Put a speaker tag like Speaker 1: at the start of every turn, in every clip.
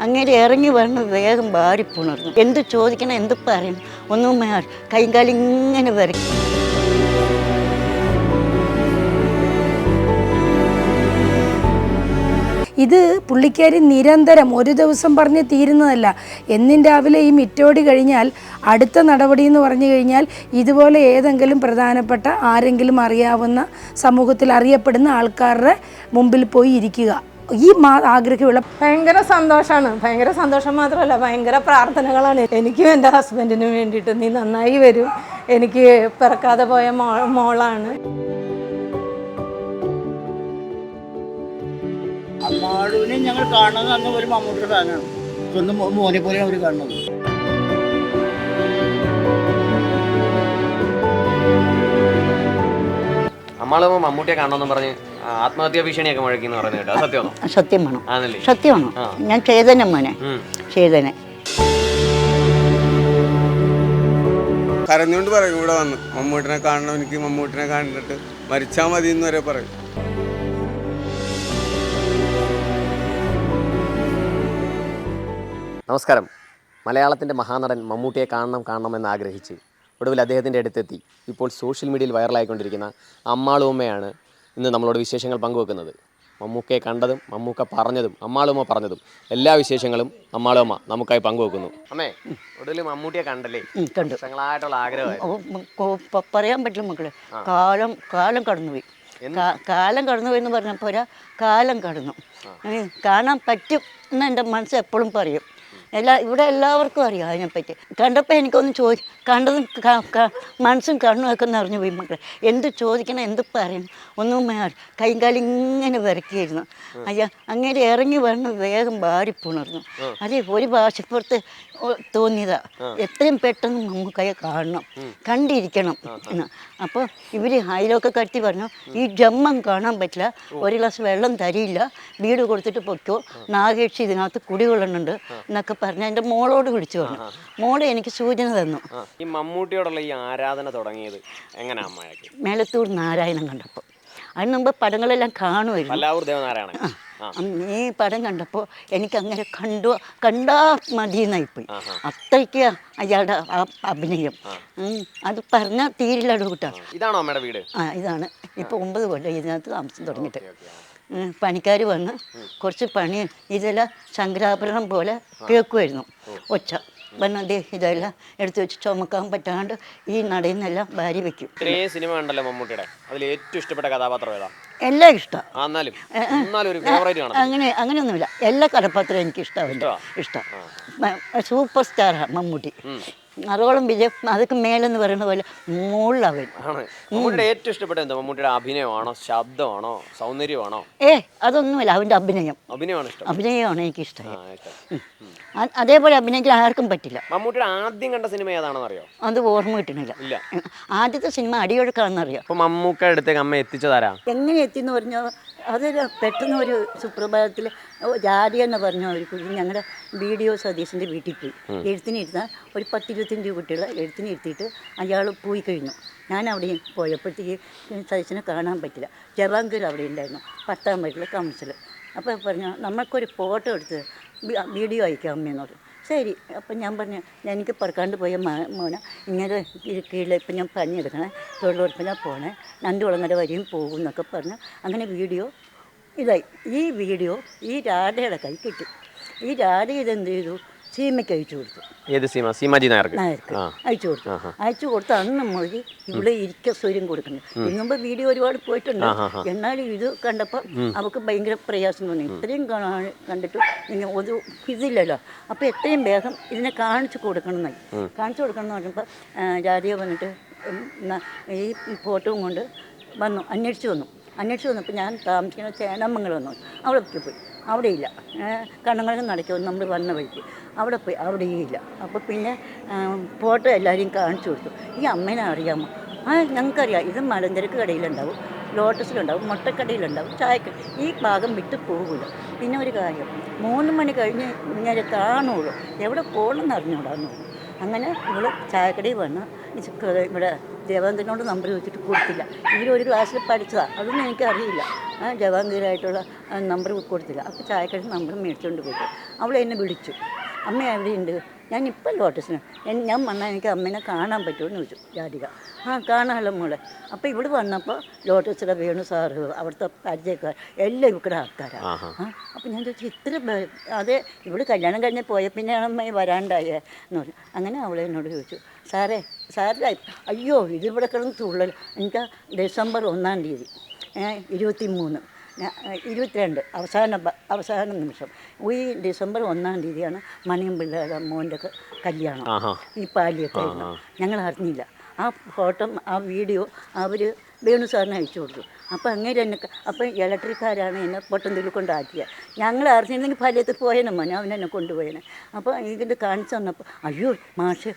Speaker 1: അങ്ങനെ ഇറങ്ങി വന്ന് വേഗം ഭാരിപ്പുണർന്നു. എന്ത് ചോദിക്കണം, എന്ത് പറയണം ഒന്നും കൈകാലം ഇങ്ങനെ വരയ്ക്കും.
Speaker 2: ഇത് പുള്ളിക്കാരി നിരന്തരം ഒരു ദിവസം പറഞ്ഞ് തീരുന്നതല്ല. എന്നും രാവിലെ ഈ മിറ്റോടി കഴിഞ്ഞാൽ അടുത്ത നടപടി എന്ന് പറഞ്ഞു കഴിഞ്ഞാൽ ഇതുപോലെ ഏതെങ്കിലും പ്രധാനപ്പെട്ട ആരെങ്കിലും അറിയാവുന്ന സമൂഹത്തിൽ അറിയപ്പെടുന്ന ആൾക്കാരുടെ മുമ്പിൽ പോയി ഇരിക്കുക. ഈ ആഗ്രഹമുള്ള
Speaker 3: ഭയങ്കര സന്തോഷമാണ്. ഭയങ്കര സന്തോഷം മാത്രമല്ല, ഭയങ്കര പ്രാർത്ഥനകളാണ്. എനിക്കും എൻ്റെ ഹസ്ബൻഡിനും വേണ്ടിയിട്ട് നീ നന്നായി വരും. എനിക്ക് പിറക്കാതെ പോയ മോളാണ്.
Speaker 4: അമ്മാളുവിനെ ഞങ്ങൾ കാണുന്നത് അന്ന് ഒരു മമ്മൂട്ടിയുടെ ഫാനാണ്. സ്വന്തം മോനെ പോലെയാണ് അവർ കാണുന്നത്.
Speaker 5: അമ്മാളും മമ്മൂട്ടിയെ കാണണമെന്ന് പറഞ്ഞ് ആത്മഹത്യാ ഭീഷണിയൊക്കെ മുഴക്കിന്ന് പറയുന്നത് കേട്ടോ. സത്യമാണോ?
Speaker 1: സത്യമാണോ? സത്യമാണോ? ഞാൻ ചേതന മോനെ, ചേതന
Speaker 6: കരഞ്ഞുകൊണ്ട് പറയും ഇവിടെ വന്ന് മമ്മൂട്ടിനെ കാണണം, എനിക്ക് മമ്മൂട്ടിനെ കണ്ടിട്ട് മരിച്ചാൽ മതി എന്ന് വരെ പറയും.
Speaker 5: നമസ്കാരം. മലയാളത്തിൻ്റെ മഹാനടൻ മമ്മൂട്ടിയെ കാണണമെന്ന് ആഗ്രഹിച്ച് ഒടുവിൽ അദ്ദേഹത്തിൻ്റെ അടുത്തെത്തി ഇപ്പോൾ സോഷ്യൽ മീഡിയയിൽ വൈറലായിക്കൊണ്ടിരിക്കുന്ന അമ്മാളുമ്മയാണ് ഇന്ന് നമ്മളോട് വിശേഷങ്ങൾ പങ്കുവെക്കുന്നത്. മമ്മൂക്കയെ കണ്ടതും മമ്മൂക്ക പറഞ്ഞതും അമ്മാളുമ്മ പറഞ്ഞതും എല്ലാ വിശേഷങ്ങളും അമ്മാളുമ്മ നമുക്കായി പങ്കുവെക്കുന്നു. അമ്മേ, ഒടുവിൽ മമ്മൂട്ടിയെ കണ്ടല്ലേ?
Speaker 1: കണ്ടു.
Speaker 5: ഞങ്ങളായിട്ടുള്ള ആഗ്രഹം
Speaker 1: പറയാൻ പറ്റില്ല മക്കളെ. കാലം കടന്നുപോയി. കാലം കടന്നുപോയി എന്ന് പറഞ്ഞപ്പോൾ കാലം കടന്നു. കാണാൻ പറ്റും എന്ന് എൻ്റെ മനസ്സ് എപ്പോഴും പറയും. ഇവിടെ എല്ലാവർക്കും അറിയാം അതിനെപ്പറ്റി. കണ്ടപ്പോൾ എനിക്കൊന്ന് കണ്ടതും മനസ്സും കണ്ണുമൊക്കെ നിറഞ്ഞു പോയി മക്കളെ. എന്ത് ചോദിക്കണം, എന്ത് പറയണം ഒന്നും കൈകാലം ഇങ്ങനെ വരയ്ക്കായിരുന്നു. അങ്ങനെ ഇറങ്ങി വന്ന് വേഗം ഭാരിപ്പുണർന്നു. അത് ഒരു ഭാഷപ്പുറത്ത് തോന്നിയതാ. എത്രയും പെട്ടെന്ന് മമ്മൂക്കയെ കാണണം, കണ്ടിരിക്കണം എന്ന്. അപ്പോൾ ഇവർ അയലൊക്കെ കട്ടി പറഞ്ഞു, ഈ ജമ്മം കാണാൻ പറ്റില്ല, ഒരു ഗ്ലാസ് വെള്ളം തരിയില്ല, വീട് കൊടുത്തിട്ട് പൊയ്ക്കോ, നാഗേക്ഷി ഇതിനകത്ത് കുടികൊള്ളുന്നുണ്ട് എന്നൊക്കെ പറഞ്ഞ് എൻ്റെ മോളോട് വിളിച്ചു പറഞ്ഞു. മോള് എനിക്ക് സൂചന തന്നു.
Speaker 5: ഈ മമ്മൂട്ടിയോടുള്ള ഈ ആരാധന തുടങ്ങിയത് എങ്ങനെയാ?
Speaker 1: മേലത്തൂർ നാരായണൻ കണ്ടപ്പോൾ. അതിന് മുമ്പ് പടങ്ങളെല്ലാം കാണുമായിരുന്നു. ഈ പടം കണ്ടപ്പോൾ എനിക്കങ്ങനെ കണ്ടാ മതിയെന്നായിപ്പോയി. അത്രയ്ക്ക് അയാളുടെ ആ അഭിനയം. അത് പറഞ്ഞാൽ തീരില്ലട കൂട്ടാ.
Speaker 5: ഇതാണോ അമ്മയുടെ വീട്?
Speaker 1: ഇതാണ്. ഇപ്പോൾ 9 കൊല്ലം ഇതിനകത്ത് താമസം തുടങ്ങിയിട്ട്. പണിക്കാർ വന്ന് കുറച്ച് പണി ഇതെല്ലാം ശങ്കരാഭരണം പോലെ കേൾക്കുമായിരുന്നു. ഒച്ച വന്നത് ഇതെല്ലാം എടുത്തു വെച്ച് ചുമക്കാൻ പറ്റാണ്ട് ഈ നടയിൽ നിന്നെല്ലാം ഭാര്യ വെക്കും.
Speaker 5: സിനിമ ഉണ്ടല്ലോ മമ്മൂട്ടിയുടെ, അതിൽ ഏറ്റവും ഇഷ്ടപ്പെട്ട കഥാപാത്രം ഏതാ?
Speaker 1: എല്ലാം ഇഷ്ടം. അങ്ങനെയൊന്നുമില്ല. എല്ലാ കഥാപാത്രവും എനിക്ക് ഇഷ്ടം. സൂപ്പർ സ്റ്റാറാണ് മമ്മൂട്ടി. അറോളം വിജയം അതൊക്കെ മേലെന്ന് പറയുന്ന പോലെ മുകളിലവൻ.
Speaker 5: ഏറ്റവും ഇഷ്ടപ്പെട്ട എന്താ? മമ്മൂട്ടിയുടെ അഭിനയമാണോ, ശബ്ദമാണോ, സൗന്ദര്യമാണോ?
Speaker 1: അതൊന്നുമില്ല, അവൻ്റെ അഭിനയമാണ് എനിക്കിഷ്ടം. അതേപോലെ അഭിനയിക്കാൻ ആർക്കും പറ്റില്ല.
Speaker 5: മമ്മൂട്ടിയുടെ ആദ്യം കണ്ട സിനിമ ഏതാണെന്ന് അറിയോ?
Speaker 1: അത് ഓർമ്മ കിട്ടണില്ല. ആദ്യത്തെ സിനിമ അടിയൊഴുക്കാണെന്നറിയാം.
Speaker 5: അപ്പൊ മമ്മൂക്ക അടുത്തേക്ക് അമ്മ എത്തിച്ചതാരാ?
Speaker 1: എങ്ങനെ എത്തിയെന്ന് പറഞ്ഞാൽ അതൊരു പെട്ടെന്ന് ഒരു സുപ്രഭാതത്തിൽ ജാതി എന്ന് പറഞ്ഞ ഒരു കുട്ടി ഞങ്ങളുടെ വീഡിയോ സതീശൻ്റെ വീട്ടിൽ പോയി. എഴുത്തിനിരുത്താൻ ഒരു 10-25 കുട്ടികളെ എഴുത്തിനിരുത്തിയിട്ട് അയാൾ പോയി കഴിഞ്ഞു. ഞാൻ അവിടെ പോയപ്പോഴത്തേക്ക് സതീശനെ കാണാൻ പറ്റില്ല. ജവാങ്കർ അവിടെ ഉണ്ടായിരുന്നു, 10ാം വയസ്സിലെ കൗൺസിലർ. അപ്പോൾ പറഞ്ഞു നമ്മൾക്കൊരു ഫോട്ടോ എടുത്ത് വീഡിയോ അയക്കാം അമ്മയെന്ന് പറഞ്ഞു. ശരി. അപ്പം ഞാൻ പറഞ്ഞു എനിക്ക് പറക്കാണ്ട് പോയ മോനെ ഇങ്ങനെ കീഴിൽ ഇപ്പം ഞാൻ പണിയെടുക്കണേ, തൊഴിലുറപ്പിനാണ് പോണേ, 2 കുളങ്ങര വരെയും പോകും എന്നൊക്കെ പറഞ്ഞു. അങ്ങനെ വീഡിയോ ഇതായി. ഈ വീഡിയോ ഈ രാധയുടെ കൈ കിട്ടി. ഈ രാധ ഇതെന്ത് ചെയ്തു, സീമയ്ക്ക് അയച്ചു കൊടുത്തു.
Speaker 5: ഏത് സീമ? സീമാജി നായർക്ക്
Speaker 1: അയച്ചു കൊടുത്തു. അന്ന് മുതൽ ഇവിടെ സ്വര്യം കൊടുക്കുന്നത്. ഇതിനുമ്പ് വീഡിയോ ഒരുപാട് പോയിട്ടുണ്ട്. എന്നാലും ഇത് കണ്ടപ്പോൾ അവൾക്ക് ഭയങ്കര പ്രയാസം തോന്നി. ഇത്രയും കണ്ടിട്ട് ഇങ്ങനെ ഒരു ഇതില്ലല്ലോ. അപ്പോൾ എത്രയും വേഗം ഇതിനെ കാണിച്ചു കൊടുക്കണം എന്ന് പറഞ്ഞപ്പോൾ രാധിക വന്നിട്ട് ഈ ഫോട്ടോയും കൊണ്ട് അന്വേഷിച്ചു വന്നപ്പോൾ ഞാൻ താമസിക്കുന്ന ചേനമ്മങ്ങൾ വന്നു. അവിടെ പോയി, അവിടെയില്ല. കണ്ണങ്ങളൊക്കെ നടക്കുമെന്ന് നമ്മൾ വന്ന വഴിക്ക് അവിടെ പോയി, അവിടെയില്ല. അപ്പോൾ പിന്നെ ഫോട്ടോ എല്ലാവരെയും കാണിച്ചു കൊടുത്തു. ഈ അമ്മേനെ അറിയാമോ? ഞങ്ങൾക്കറിയാം, ഇത് മലഞ്ചരക്ക് കടയിലുണ്ടാവും, ലോട്ടസിലുണ്ടാവും, മുട്ടക്കടയിലുണ്ടാവും, ചായക്കട, ഈ ഭാഗം വിട്ട് പോകില്ല. പിന്നെ ഒരു കാര്യം, 3 മണി കഴിഞ്ഞ് ഇങ്ങനെ കാണുള്ളൂ, എവിടെ പോകണമെന്ന് അറിഞ്ഞൂടാന്ന് പറഞ്ഞു. അങ്ങനെ ഇവള് ചായക്കടയിൽ വന്ന് ഇവിടെ ജവാങ്കീറിനോട് നമ്പർ ചോദിച്ചിട്ട് കൊടുത്തില്ല. ഇവരൊരു ക്ലാസ്സിൽ പഠിച്ചതാണ്, അതൊന്നും എനിക്കറിയില്ല. ജവാങ്കീറായിട്ടുള്ള നമ്പർ കൊടുത്തില്ല. അപ്പോൾ ചായക്കടയിൽ നമ്പർ മേടിച്ചുകൊണ്ട് പോയിട്ട് അവൾ എന്നെ വിളിച്ചു. അമ്മ എവിടെയുണ്ട്? ഞാനിപ്പോൾ ലോട്ടസിന് ഞാൻ വന്നാൽ എനിക്ക് അമ്മേനെ കാണാൻ പറ്റുമെന്ന് ചോദിച്ചു രാധിക. കാണാമല്ലോ മോളെ. അപ്പോൾ ഇവിടെ വന്നപ്പോൾ ലോട്ടസിലെ വേണു സാറ്, അവിടുത്തെ പരിചയക്കാർ എല്ലാം ഇവിടെ ആൾക്കാരാണ്. അപ്പോൾ ഞാൻ ചോദിച്ചു ഇത്ര അതെ ഇവിടെ കല്യാണം കഴിഞ്ഞ് പോയ പിന്നെയാണ് അമ്മ വരാണ്ടായേ എന്ന് പറഞ്ഞു. അങ്ങനെ അവളെ എന്നോട് ചോദിച്ചു, സാറിൻ്റെ അയ്യോ ഇതിവിടെ കിടന്ന് തുള്ളൽ. എനിക്ക് ഡിസംബർ 1-ാം തീയതി 23 22 അവസാന നിമിഷം ഈ ഡിസംബർ 1-ാം തീയതിയാണ് മണിയും പിള്ളയുടെ മോൻ്റെ കല്യാണം. ഈ പാലിയൊക്കെ ആയിരുന്നു. ഞങ്ങൾ അറിഞ്ഞില്ല. ആ ഫോട്ടോ ആ വീഡിയോ അവർ വേണു സാറിന് അയച്ചു കൊടുത്തു. അപ്പോൾ അങ്ങനെ എന്നെ അപ്പം ഇലക്ട്രിക്കാരാണ് എന്നെ പൊട്ടന്തിൽ കൊണ്ടാക്കിയത്. ഞങ്ങൾ അറിഞ്ഞിരുന്നെങ്കിൽ പാലിയത്തിൽ പോയേനമ്മ, ഞാൻ അവനെന്നെ കൊണ്ടുപോയേനെ. അപ്പോൾ ഇതിൻ്റെ കാണിച്ചു തന്നപ്പോൾ അയ്യോ മാഷ്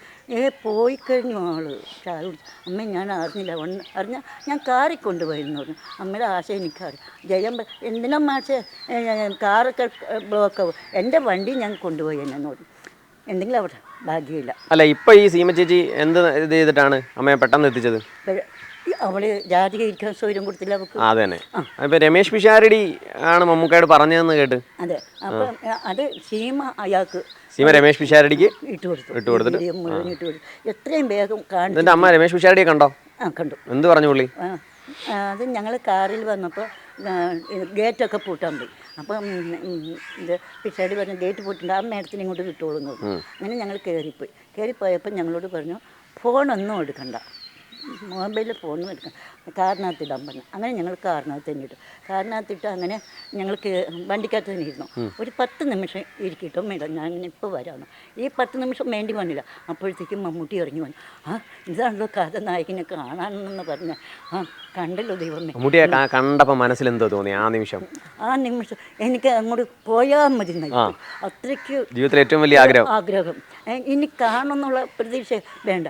Speaker 1: പോയി കഴിഞ്ഞു ആള്. ചായ കുടിച്ചു. അമ്മ ഞാൻ അറിഞ്ഞില്ല, അറിഞ്ഞാൽ ഞാൻ കാറിൽ കൊണ്ടുപോയെന്ന് പറഞ്ഞു. അമ്മയുടെ ആശ എനിക്കറിയാം. ജയം എന്തിനാ മാഷ് കാറൊക്കെ ബ്ലോക്കാവും, എൻ്റെ വണ്ടി ഞാൻ കൊണ്ടുപോയി എന്നു പറഞ്ഞു. എന്തെങ്കിലും അവിടെ ഭാഗ്യമില്ല.
Speaker 5: അല്ല ഇപ്പൊ ഈ സീമ ചേച്ചി എന്ത് ഇത് ചെയ്തിട്ടാണ് അമ്മയെ പെട്ടെന്ന് എത്തിച്ചത്?
Speaker 1: അവള് ജാതിക ഇരിക്കാൻ സൗകര്യം കൊടുത്തില്ല അവൾക്ക്.
Speaker 5: അതെ തന്നെ. ഇപ്പൊ രമേശ് പിഷാരടി ആണ് മമ്മൂക്കയോട് പറഞ്ഞതെന്ന് കേട്ട്.
Speaker 1: അതെ. അപ്പം അത് സീമ അയാൾക്ക്
Speaker 5: രമേശ് പിഷാരടിക്ക്
Speaker 1: ഇട്ട് കൊടുത്തിട്ട് മുഴുവൻ ഇട്ട് കൊടുത്തു. എത്രയും വേഗം
Speaker 5: എന്നിട്ട് അമ്മ രമേശ് പിഷാരടിയെ കണ്ടോ?
Speaker 1: കണ്ടു.
Speaker 5: എന്ത് പറഞ്ഞു പുള്ളി?
Speaker 1: അത് ഞങ്ങൾ കാറിൽ വന്നപ്പോൾ ഗേറ്റൊക്കെ പൂട്ടാൻ പോയി. അപ്പം ഇത് പിഷാരടി പറഞ്ഞു ഗേറ്റ് പൂട്ടുണ്ട്, ആ മേഡത്തിന് ഇങ്ങോട്ട് കിട്ടുള്ളൂ എന്ന് പറഞ്ഞു. അങ്ങനെ ഞങ്ങൾ കയറിപ്പോയപ്പോൾ ഞങ്ങളോട് പറഞ്ഞു ഫോണൊന്നും എടുക്കണ്ട, മൊബൈലിൽ ഫോണും എടുക്കണം, കാറിനകത്തിടാൻ പറഞ്ഞു. അങ്ങനെ ഞങ്ങൾ കാറിനകത്ത് തന്നെ ഇട്ടു. കാറിനകത്തിട്ട് അങ്ങനെ ഞങ്ങൾക്ക് വണ്ടിക്കകത്ത് തന്നെ ഇരുന്നു. ഒരു 10 നിമിഷം ഇരിക്കട്ടോ മേഡം, ഞാൻ ഇപ്പോൾ വരാമെന്ന്. ഈ 10 നിമിഷം വേണ്ടി വന്നില്ല. അപ്പോഴത്തേക്കും മമ്മൂട്ടി ഇറങ്ങി വന്നു. ഇതാണല്ലോ കഥാനായകനെ കാണാനെന്ന് പറഞ്ഞ. കണ്ടല്ലോ ദൈവമേ.
Speaker 5: മമ്മൂട്ടിയെ കണ്ടപ്പോൾ മനസ്സിലെന്തോ തോന്നി ആ നിമിഷം?
Speaker 1: ആ നിമിഷം എനിക്ക് അങ്ങോട്ട് പോയാൽ മതി, അത്രയ്ക്ക്
Speaker 5: ജീവിതത്തിലെ ഏറ്റവും വലിയ
Speaker 1: ആഗ്രഹം. ഇനി കാണുമെന്നുള്ള പ്രതീക്ഷ വേണ്ട,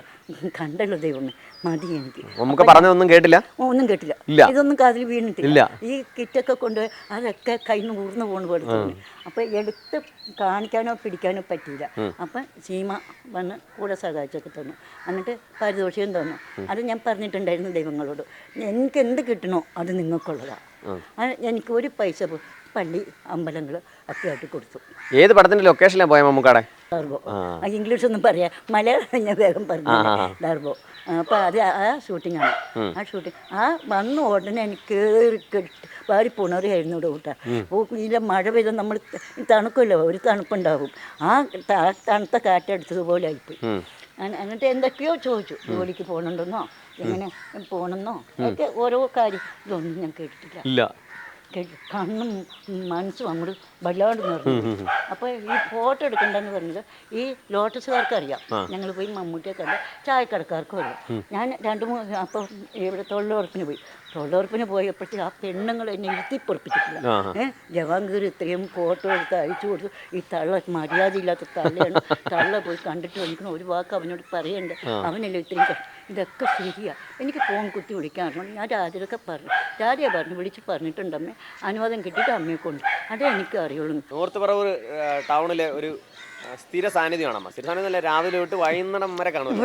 Speaker 1: കണ്ടല്ലോ ദൈവമേ മതി എനിക്ക്.
Speaker 5: നമുക്ക് പറഞ്ഞതൊന്നും കേട്ടില്ല?
Speaker 1: ഒന്നും കേട്ടില്ല. ഇതൊന്നും കാതിൽ വീണിട്ടില്ല. ഈ കിറ്റൊക്കെ കൊണ്ടുപോയി അതൊക്കെ കയ്യിൽ നിന്ന് ഊർന്നു പോകണ പോലെ തോന്നി. അപ്പം എടുത്ത് കാണിക്കാനോ പിടിക്കാനോ പറ്റിയില്ല. അപ്പം സീമ വന്ന് കൂടെ സഹായിച്ചൊക്കെ തന്നു. എന്നിട്ട് പാരിതോഷികം തന്നു. അത് ഞാൻ പറഞ്ഞിട്ടുണ്ടായിരുന്നു ദൈവങ്ങളോട്, എനിക്ക് എന്ത് കിട്ടണോ അത് നിങ്ങൾക്കുള്ളതാണ്. എനിക്ക് ഒരു പൈസ പള്ളി അമ്പലങ്ങൾ ഒക്കെ ആയിട്ട് കൊടുത്തു.
Speaker 5: ഏത് പടത്തിന്റെ ലൊക്കേഷനിലാണ് പോയ മമ്മൂക്കാടെ?
Speaker 1: ഡർബോ. ഇംഗ്ലീഷ് ഒന്നും പറയാം, മലയാളം ഞാൻ വേഗം പറഞ്ഞു. ഡർബോ. അപ്പോൾ അത് ആ ഷൂട്ടിങ്ങാണ്. ആ ഷൂട്ടിങ് വന്ന ഉടനെ എനിക്ക് കയറി വാരി പുണറിയായിരുന്നു ഇവിടെ കൂട്ടാ. ഇതിലെ മഴ പെയ്ത നമ്മൾ തണുക്കുമല്ലോ, ഒരു തണുപ്പുണ്ടാവും. ആ തണുത്ത കാറ്റെടുത്തതുപോലെ ആയിപ്പോയി. എന്നിട്ട് എന്തൊക്കെയോ ചോദിച്ചു, ജോലിക്ക് പോകണമെന്നോ എങ്ങനെ പോകണമെന്നോ ഒക്കെ ഓരോ കാര്യം. ഇതൊന്നും ഞാൻ കേട്ടിട്ടില്ല. കണ്ണും മനസ്സും അങ്ങോട്ട് വല്ലാണ്ട് നിറഞ്ഞു. അപ്പോൾ ഈ ഫോട്ടോ എടുക്കണ്ടെന്ന് പറഞ്ഞത് ഈ ലോട്ടസുകാർക്ക് അറിയാം. ഞങ്ങൾ പോയി മമ്മൂട്ടിയെ കണ്ട് ചായക്കടക്കാർക്കും അറിയാം. ഞാൻ 2-3 അപ്പോൾ ഇവിടെ തൊഴിലുറപ്പിന് പോയപ്പോഴത്തേക്ക് ആ പെണ്ണുങ്ങൾ എന്നെ ഇരുത്തിപ്പൊറപ്പിച്ചിട്ടില്ല. ജവാങ്കീർ ഇത്രയും ഫോട്ടോ എടുത്ത് അയച്ചു കൊടുത്തു. ഈ തള്ള മര്യാദയില്ലാത്ത തള്ളയാണ്, തള്ള പോയി കണ്ടിട്ട് വന്നിക്കണം, ഒരു വാക്ക് അവനോട് പറയണ്ട, അവനല്ലേ ഇത്രയും. ഇതൊക്കെ ശരിയാണ്. എനിക്ക് ഫോൺ കുത്തി വിളിക്കാറുണ്ട്. ഞാൻ രാജയൊക്കെ പറഞ്ഞു വിളിച്ച് പറഞ്ഞിട്ടുണ്ടമ്മേ, അനുവാദം കിട്ടിയിട്ട് അമ്മയെ കൊണ്ട്. അതേ എനിക്ക് അറിയുള്ളൂ.
Speaker 5: നോർത്ത് പറവൂർ ടൗണിലെ ഒരു സ്ഥിര സാന്നിധ്യമാണ് അമ്മ. സ്ഥിര സാന്നിധ്യം രാവിലെ തൊട്ട് വൈകുന്നേരം വരെ കാണും.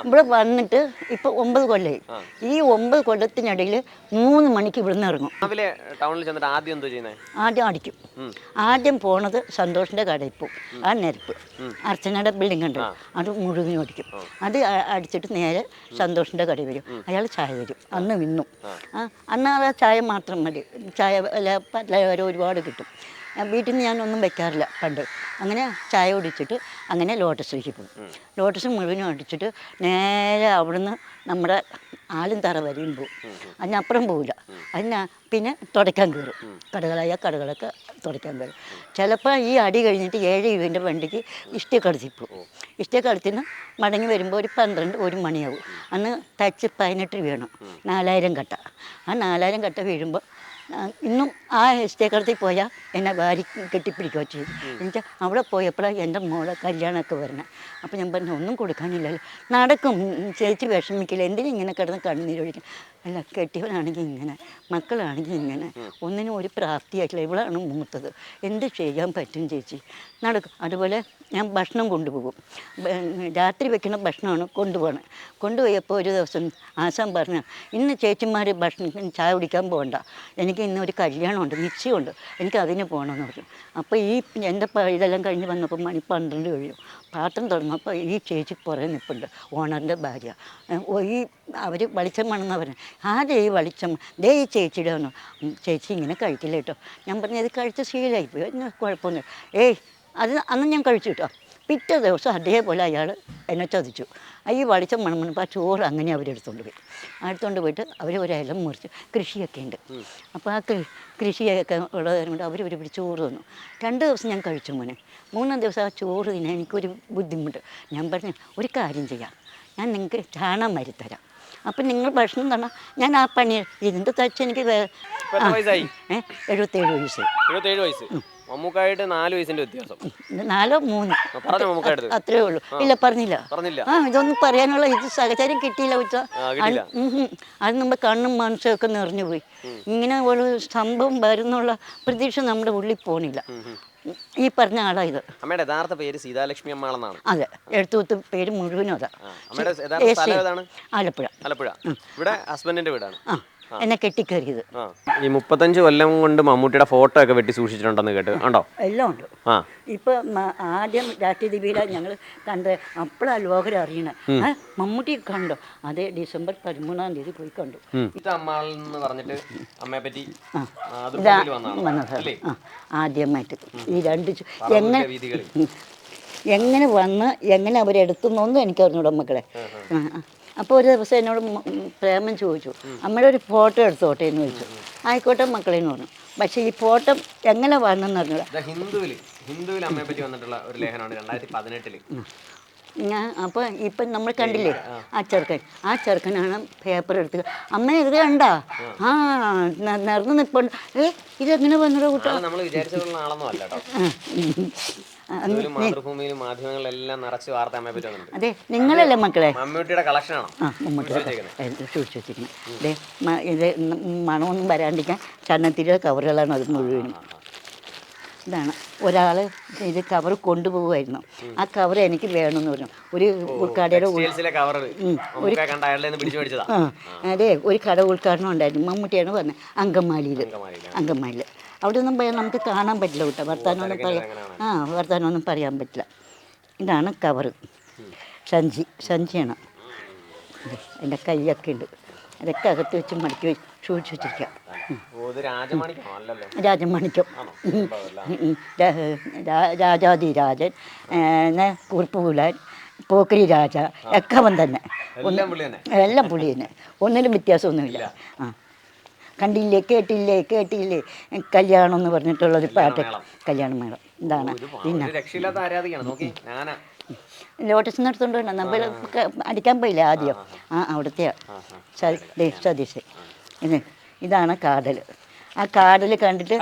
Speaker 1: ഇവിടെ വന്നിട്ട് ഇപ്പൊ 9 കൊല്ലമായി. ഈ 9 കൊല്ലത്തിനിടയിൽ 3 മണിക്ക് ഇവിടുന്ന് ഇറങ്ങും.
Speaker 5: രാവിലെ ടൗണിൽ ചെന്നിട്ട് ആദ്യം എന്തോ ചെയ്യുന്നത്?
Speaker 1: ആദ്യം അടിക്കും. ആദ്യം പോണത് സന്തോഷിന്റെ കടയിൽ പോകും. ആ നെരപ്പ് അർച്ചനയുടെ ബിൽഡിംഗ് ഉണ്ട്, അത് മുഴുവനും അടിക്കും. അത് അടിച്ചിട്ട് നേരെ സന്തോഷിന്റെ കടയിൽ വരും. അയാൾ ചായ തരും. അന്ന് ഇന്നും അന്ന് ആ ചായ മാത്രം മതി. ചായ പലഹാരം ഒരുപാട് കിട്ടും. വീട്ടിൽ നിന്ന് ഞാനൊന്നും വെക്കാറില്ല പണ്ട്. അങ്ങനെ ചായ കുടിച്ചിട്ട് അങ്ങനെ ലോട്ടസിലേക്ക് പോകും. ലോട്ടസ് മുഴുവനും അടിച്ചിട്ട് നേരെ അവിടുന്ന് നമ്മുടെ ആലും തറ വരെയും പോകും. അതിനപ്പുറം പോവില്ല. പിന്നെ തുടയ്ക്കാൻ കയറും. കടകളൊക്കെ തുടയ്ക്കാൻ കയറും. ചിലപ്പോൾ ഈ അടി കഴിഞ്ഞിട്ട് 7 രൂപേൻ്റെ വണ്ടിക്ക് ഇഷ്ടക്കടത്തി പോകും. ഇഷ്ടക്കടത്തിന് മടങ്ങി വരുമ്പോൾ ഒരു 12-1 മണിയാവും. അന്ന് ടച്ച് 18 രൂപയാണ്, 4000 കട്ട. ആ 4000 കട്ട വീഴുമ്പോൾ ഇന്നും ആ ഇഷ്ടക്കടത്തിൽ പോയാൽ എന്നെ വാരി കെട്ടിപ്പിടിക്കുകയോ ചെയ്തു. എനിക്ക് അവിടെ പോയപ്പോഴാണ് എൻ്റെ മോളെ കല്യാണമൊക്കെ വരണേ. അപ്പോൾ ഞാൻ പറഞ്ഞു ഒന്നും കൊടുക്കാനില്ലല്ലോ, നടക്കും ചേച്ചി, വിഷമിക്കില്ല, എന്തിനും ഇങ്ങനെ കിടന്ന് കണ്ണീരൊഴിക്കും. അല്ല കെട്ടിയവനാണെങ്കിൽ ഇങ്ങനെ, മക്കളാണെങ്കിൽ ഇങ്ങനെ, ഒന്നിനും ഒരു പ്രാപ്തിയായിട്ടില്ല. ഇവളാണ് മൂത്തത്. എന്ത് ചെയ്യാൻ പറ്റും ചേച്ചി? നടക്കും. അതുപോലെ ഞാൻ ഭക്ഷണം കൊണ്ടുപോകും. രാത്രി വെക്കുന്ന ഭക്ഷണമാണ് കൊണ്ടുപോകണം. കൊണ്ടുപോയപ്പോൾ ഒരു ദിവസം ആശാൻ പറഞ്ഞു, ഇന്ന് ചേച്ചിമാർ ഭക്ഷണം ചായ കുടിക്കാൻ പോകണ്ട, എനിക്ക് ഇന്നൊരു കല്യാണമുണ്ട്, നിശ്ചയമുണ്ട്, എനിക്ക് അതിന് പോകണമെന്ന് പറഞ്ഞു. അപ്പോൾ എൻ്റെ ഇതെല്ലാം കഴിഞ്ഞ് വന്നപ്പോൾ മണി 12 കഴിയും. പാത്രം തുറന്നപ്പോൾ ഈ ചേച്ചി പുറകെ നിൽപ്പുണ്ട്, ഓണറിൻ്റെ ഭാര്യ. അവർ വെളിച്ചം വേണമെന്ന് പറഞ്ഞു. ആദ്യം ഈ വെളിച്ചം ദേ ഈ ചേച്ചിയുടെ വന്നു. ചേച്ചി ഇങ്ങനെ കഴിക്കില്ല കേട്ടോ. ഞാൻ പറഞ്ഞു ഇത് കഴിച്ച് ശീലമായിപ്പോയി, എന്നാൽ കുഴപ്പമൊന്നും. അന്ന് ഞാൻ കഴിച്ചു കേട്ടോ. പിറ്റേ ദിവസം അതേപോലെ അയാൾ എന്നെ ചതിച്ചു. ഈ വെളിച്ചം മണമണപ്പോൾ ആ ചോറ് അങ്ങനെ അവരെടുത്തുകൊണ്ട് പോയി. എടുത്തുകൊണ്ട് പോയിട്ട് അവർ ഒരു ഇല മുറിച്ച്, കൃഷിയൊക്കെ ഉണ്ട്. അപ്പോൾ ആ കൃഷിയൊക്കെ ഉള്ളത് കൊണ്ട് അവർ ഒരു പിടി ചോറ് തന്നു. 2 ദിവസം ഞാൻ കഴിച്ചു മോനെ. 3-ാം ദിവസം ആ ചോറ് തിന്നാൻ എനിക്കൊരു ബുദ്ധിമുട്ട്. ഞാൻ പറഞ്ഞു ഒരു കാര്യം ചെയ്യാം, ഞാൻ നിങ്ങൾക്ക് ചാണകം മരുത്തരാം, അപ്പം നിങ്ങൾ ഭക്ഷണം തന്നാൽ ഞാൻ ആ പണി ഇതിൻ്റെ തച്ച് എനിക്ക് 77 വയസ്സ്.
Speaker 5: 77 വയസ്സ്. മമ്മൂക്കായിട്ട് 4 വയസ്സിന്റെ വ്യത്യാസം.
Speaker 1: 4 3 അത്രേ ഉള്ളൂ. ഇല്ല പറഞ്ഞില്ല. ഇതൊന്നും പറയാനുള്ള ഇത് സാഹചര്യം കിട്ടിയില്ല ഉച്ച. അത് നമ്മൾ കണ്ണും മനസ്സും ഒക്കെ നിറഞ്ഞു പോയി. ഇങ്ങനെ ഒരു സംഭവം വരുന്നുള്ള പ്രതീക്ഷ നമ്മുടെ ഉള്ളിൽ പോണില്ല. ഈ പറഞ്ഞ ആളാ ഇത്.
Speaker 5: അമ്മയുടെ യഥാർത്ഥ പേര് സീതാലക്ഷ്മി അമ്മാളെന്നാണ്.
Speaker 1: അതെ, എഴുത്തുകുത്ത് പേര് മുഴുവനും അതാ. ആലപ്പുഴ.
Speaker 5: ഇവിടെ ഹസ്ബൻഡിന്റെ വീടാണ്
Speaker 1: എന്നെ കെട്ടിക്കയറിയത്.
Speaker 5: ഈ 35 കൊല്ലം കൊണ്ട് മമ്മൂട്ടിയുടെ ഫോട്ടോ ഒക്കെ വെട്ടി സൂക്ഷിച്ചിട്ടുണ്ടെന്ന് കേട്ട് ഉണ്ടോ?
Speaker 1: എല്ലാം ഉണ്ട്. ഇപ്പൊ ആദ്യം രാഷ്ട്രീയദീപിയില ഞങ്ങൾ കണ്ട്, അപ്പോഴാണ് ലോകരെ അറിയണേ. മമ്മൂട്ടി കണ്ടോ? അതേ ഡിസംബർ 13-ാം തീയതി പോയി കണ്ടു. വന്നത് ആദ്യമായിട്ട് ഈ 2 എങ്ങനെ വന്ന് എങ്ങനെ അവരെടുത്തുന്നൊന്നും എനിക്ക് അറിഞ്ഞൂടാ മക്കളെ. അപ്പോൾ ഒരു ദിവസം എന്നോട് പ്രേമൻ ചോദിച്ചു, അമ്മയുടെ ഒരു ഫോട്ടോ എടുത്തോട്ടെ എന്ന് ചോദിച്ചു. ആയിക്കോട്ടെ മക്കളെന്ന് പറഞ്ഞു. പക്ഷേ ഈ ഫോട്ടോ എങ്ങനെ വന്നെന്ന് അറിഞ്ഞൂടാ.
Speaker 5: ഹിന്ദുവിൽ അമ്മയെ പറ്റി വന്നിട്ടുള്ള ഒരു ലേഖനമാണ് 2018.
Speaker 1: ഞാൻ അപ്പോൾ ഇപ്പം നമ്മൾ കണ്ടില്ലേ ആ ചെറുക്കനാണ് പേപ്പർ എടുത്ത് അമ്മ ഇത് കണ്ടാ നിറഞ്ഞു നിൽപ്പുണ്ട്. ഇതെങ്ങനെ വന്നോ കൂട്ടാ?
Speaker 5: നമ്മൾ വിചാരിച്ചിട്ടുള്ള ആളൊന്നും അല്ല കേട്ടോ. മാതൃഭൂമിയിലും മാധ്യമങ്ങളിലെല്ലാം നിറച്ച് വാർത്ത അമ്മയെ പറ്റി വന്നിട്ടുണ്ട്.
Speaker 1: അതെ, നിങ്ങളല്ലേ മക്കളെ?
Speaker 5: മമ്മൂട്ടിയുടെ കളക്ഷനാണോ?
Speaker 1: മമ്മൂട്ടിയുടെ സൂക്ഷിച്ചു വെച്ചിരിക്കുന്നത്. ഇത് മണമൊന്നും വരാണ്ടിരിക്കാൻ ചന്നത്തിരിയുടെ കവറുകളാണ് അത് മുഴുവനും. ഇതാണ് ഒരാൾ ഇത് കവർ കൊണ്ടുപോകുമായിരുന്നു. ആ കവർ എനിക്ക് വേണമെന്ന് പറഞ്ഞു. ഒരു കടയുടെ അതെ, ഒരു കട ഉദ്ഘാടനം ഉണ്ടായിരുന്നു. മമ്മൂട്ടിയാണ് പറഞ്ഞത് അങ്കമാലിയിൽ. അവിടെ ഒന്നും നമുക്ക് കാണാൻ പറ്റില്ല കേട്ടോ. വർത്താനമൊന്നും പറയാൻ പറ്റില്ല. ഇതാണ് കവറ്. സഞ്ചിയാണ്. എൻ്റെ കൈയൊക്കെ ഉണ്ട്. അതൊക്കെ അകത്ത് വെച്ച് മടക്കി സൂക്ഷിച്ച് വെച്ചിരിക്കാം. രാജമാണിക്യം, രാജാതിരാജൻ, കുറുപ്പുകുലാൻ, പോക്കരി രാജ ഒക്കെ അവൻ തന്നെ. എല്ലാം പുള്ളി തന്നെ. ഒന്നിലും വ്യത്യാസമൊന്നുമില്ല. കണ്ടില്ലേ കേട്ടില്ലേ കല്യാണം എന്ന് പറഞ്ഞിട്ടുള്ളൊരു പാട്ട്, കല്യാണമേളം. ഇതാണ് ലോട്ടസ് നടത്തുകൊണ്ട് വേണം നമ്മൾ അടിക്കാൻ പോയില്ല ആദ്യം. അവിടുത്തെ സതീഷ്. ഇതാണ് കാതൽ. ആ കാതൽ കണ്ടിട്ട്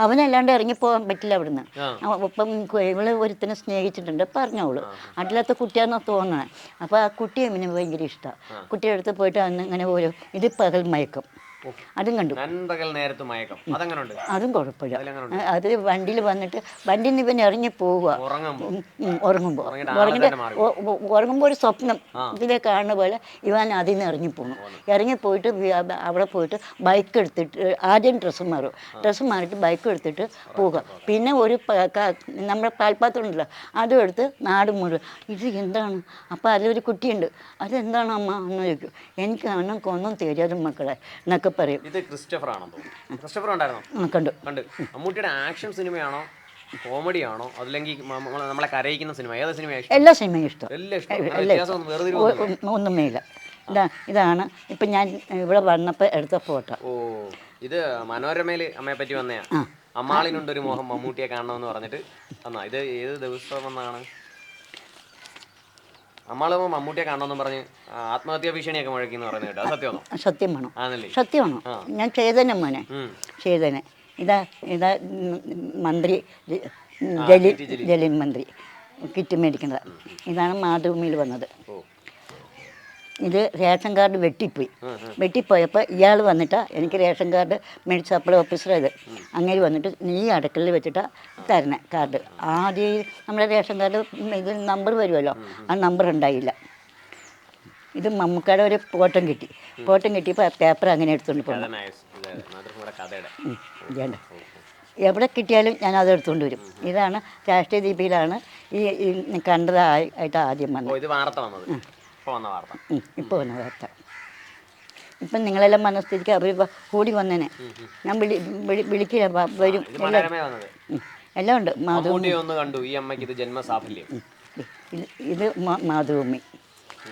Speaker 1: അവനല്ലാണ്ട് ഇറങ്ങിപ്പോകാൻ പറ്റില്ല അവിടുന്ന്. ഒപ്പം ഇവള് ഒരുത്തിനെ സ്നേഹിച്ചിട്ടുണ്ട് പറഞ്ഞോളൂ. അതിലത്തെ കുട്ടിയാണെന്നാ തോന്നണേ. അപ്പോൾ ആ കുട്ടിയെ പിന്നെ ഭയങ്കര ഇഷ്ടമാണ്. കുട്ടിയുടെ അടുത്ത് പോയിട്ട് അന്ന് ഇങ്ങനെ ഓരോ ഇത് പകൽ മയക്കം അതും കണ്ടു. അതും കുഴപ്പമില്ല. അത് വണ്ടിയിൽ വന്നിട്ട് വണ്ടിയിൽ നിന്ന് ഇവൻ ഇറങ്ങി പോവുക. ഉറങ്ങുമ്പോൾ ഒരു സ്വപ്നം ഇതിലെ കാണുന്ന പോലെ ഇവൻ അതിൽ നിന്ന് ഇറങ്ങിപ്പോയിട്ട് അവിടെ പോയിട്ട് ബൈക്ക് എടുത്തിട്ട് ആദ്യം ഡ്രസ്സ് മാറിയിട്ട് ബൈക്ക് എടുത്തിട്ട് പോവുക. പിന്നെ ഒരു നമ്മുടെ പാൽപ്പാത്രം ഉണ്ടല്ലോ അതും എടുത്ത് നാട് മുഴുവൻ. ഇത് എന്താണ്? അപ്പോൾ അതിലൊരു കുട്ടിയുണ്ട്. അതെന്താണ് അമ്മ എന്ന് ചോദിക്കും. എനിക്ക് ഒന്നും தெரியாது മക്കളെ എന്നൊക്കെ പറയും.
Speaker 5: ഇത് ക്രിസ്റ്റഫർ ആണെന്ന് തോന്നുന്നു. ക്രിസ്റ്റഫർ ഉണ്ടായിരുന്നോ?
Speaker 1: കണ്ടു.
Speaker 5: മമ്മൂട്ടിയുടെ ആക്ഷൻ സിനിമയാണോ കോമഡിയാണോ അതല്ലെങ്കിൽ നമ്മളെ കരയിക്കുന്ന സിനിമ? ഏത് സിനിമയാണ്?
Speaker 1: എല്ലാ സിനിമയും ഇഷ്ടം. ഒന്നുമേ ഇല്ല. ഇതാണ് ഇപ്പം ഞാൻ ഇവിടെ വന്നപ്പോൾ എടുത്ത ഫോട്ടോ.
Speaker 5: ഇത് മനോരമയിൽ അമ്മയെ പറ്റി വന്നയാ. അമ്മാളിനുണ്ടൊരു മോഹം മമ്മൂട്ടിയെ കാണണമെന്ന് പറഞ്ഞിട്ട് വന്നാ. ഇത് ഏത് ദിവസം വന്നാണ്? അമ്മാളും മമ്മൂട്ടിയെ കാണണമെന്ന് പറഞ്ഞ് ആത്മഹത്യാ ഭീഷണിയൊക്കെ മുഴക്കിന്ന് പറയുന്നത് കേട്ടോ. സത്യമാണോ?
Speaker 1: സത്യമാണോ? സത്യമാണോ? ഞാൻ ചേതനം മോനെ, ചേതന. ഇതാ മന്ത്രി ജലീൽ മന്ത്രി കിറ്റ് മേടിക്കുന്നത്. ഇതാണ് മാതൃഭൂമിയിൽ വന്നത്. ഇത് റേഷൻ കാർഡ് വെട്ടിപ്പോയപ്പോൾ ഇയാൾ വന്നിട്ടാ എനിക്ക് റേഷൻ കാർഡ് മെഡിക്കൽ സപ്ലൈ ഓഫീസറായത്. അങ്ങനെ വന്നിട്ട് നീ അടുക്കളയിൽ വെച്ചിട്ടാ തരണേ കാർഡ്. ആദ്യം നമ്മുടെ റേഷൻ കാർഡ് ഇത് നമ്പർ വരുമല്ലോ, ആ നമ്പർ ഉണ്ടായില്ല. ഇത് മമ്മൂക്കയുടെ ഒരു ഫോട്ടോ കിട്ടിയപ്പോൾ പേപ്പർ അങ്ങനെ എടുത്തുകൊണ്ട് പോകും. ഇതാണ് എവിടെ കിട്ടിയാലും ഞാൻ അത് എടുത്തുകൊണ്ട് വരും. ഇതാണ് രാഷ്ട്രീയ ദീപിയിലാണ് ഈ കണ്ടതായിട്ട് ആദ്യം വന്നത്. ഇപ്പോൾ വന്ന വാർത്ത. ഇപ്പം നിങ്ങളെല്ലാം മനസ്ഥിതിക്ക് അവർ കൂടി വന്നേനെ. ഞാൻ വിളിക്കില്ല, വരും. എല്ലാം ഉണ്ട്. ഇത് മാതൃഭൂമി.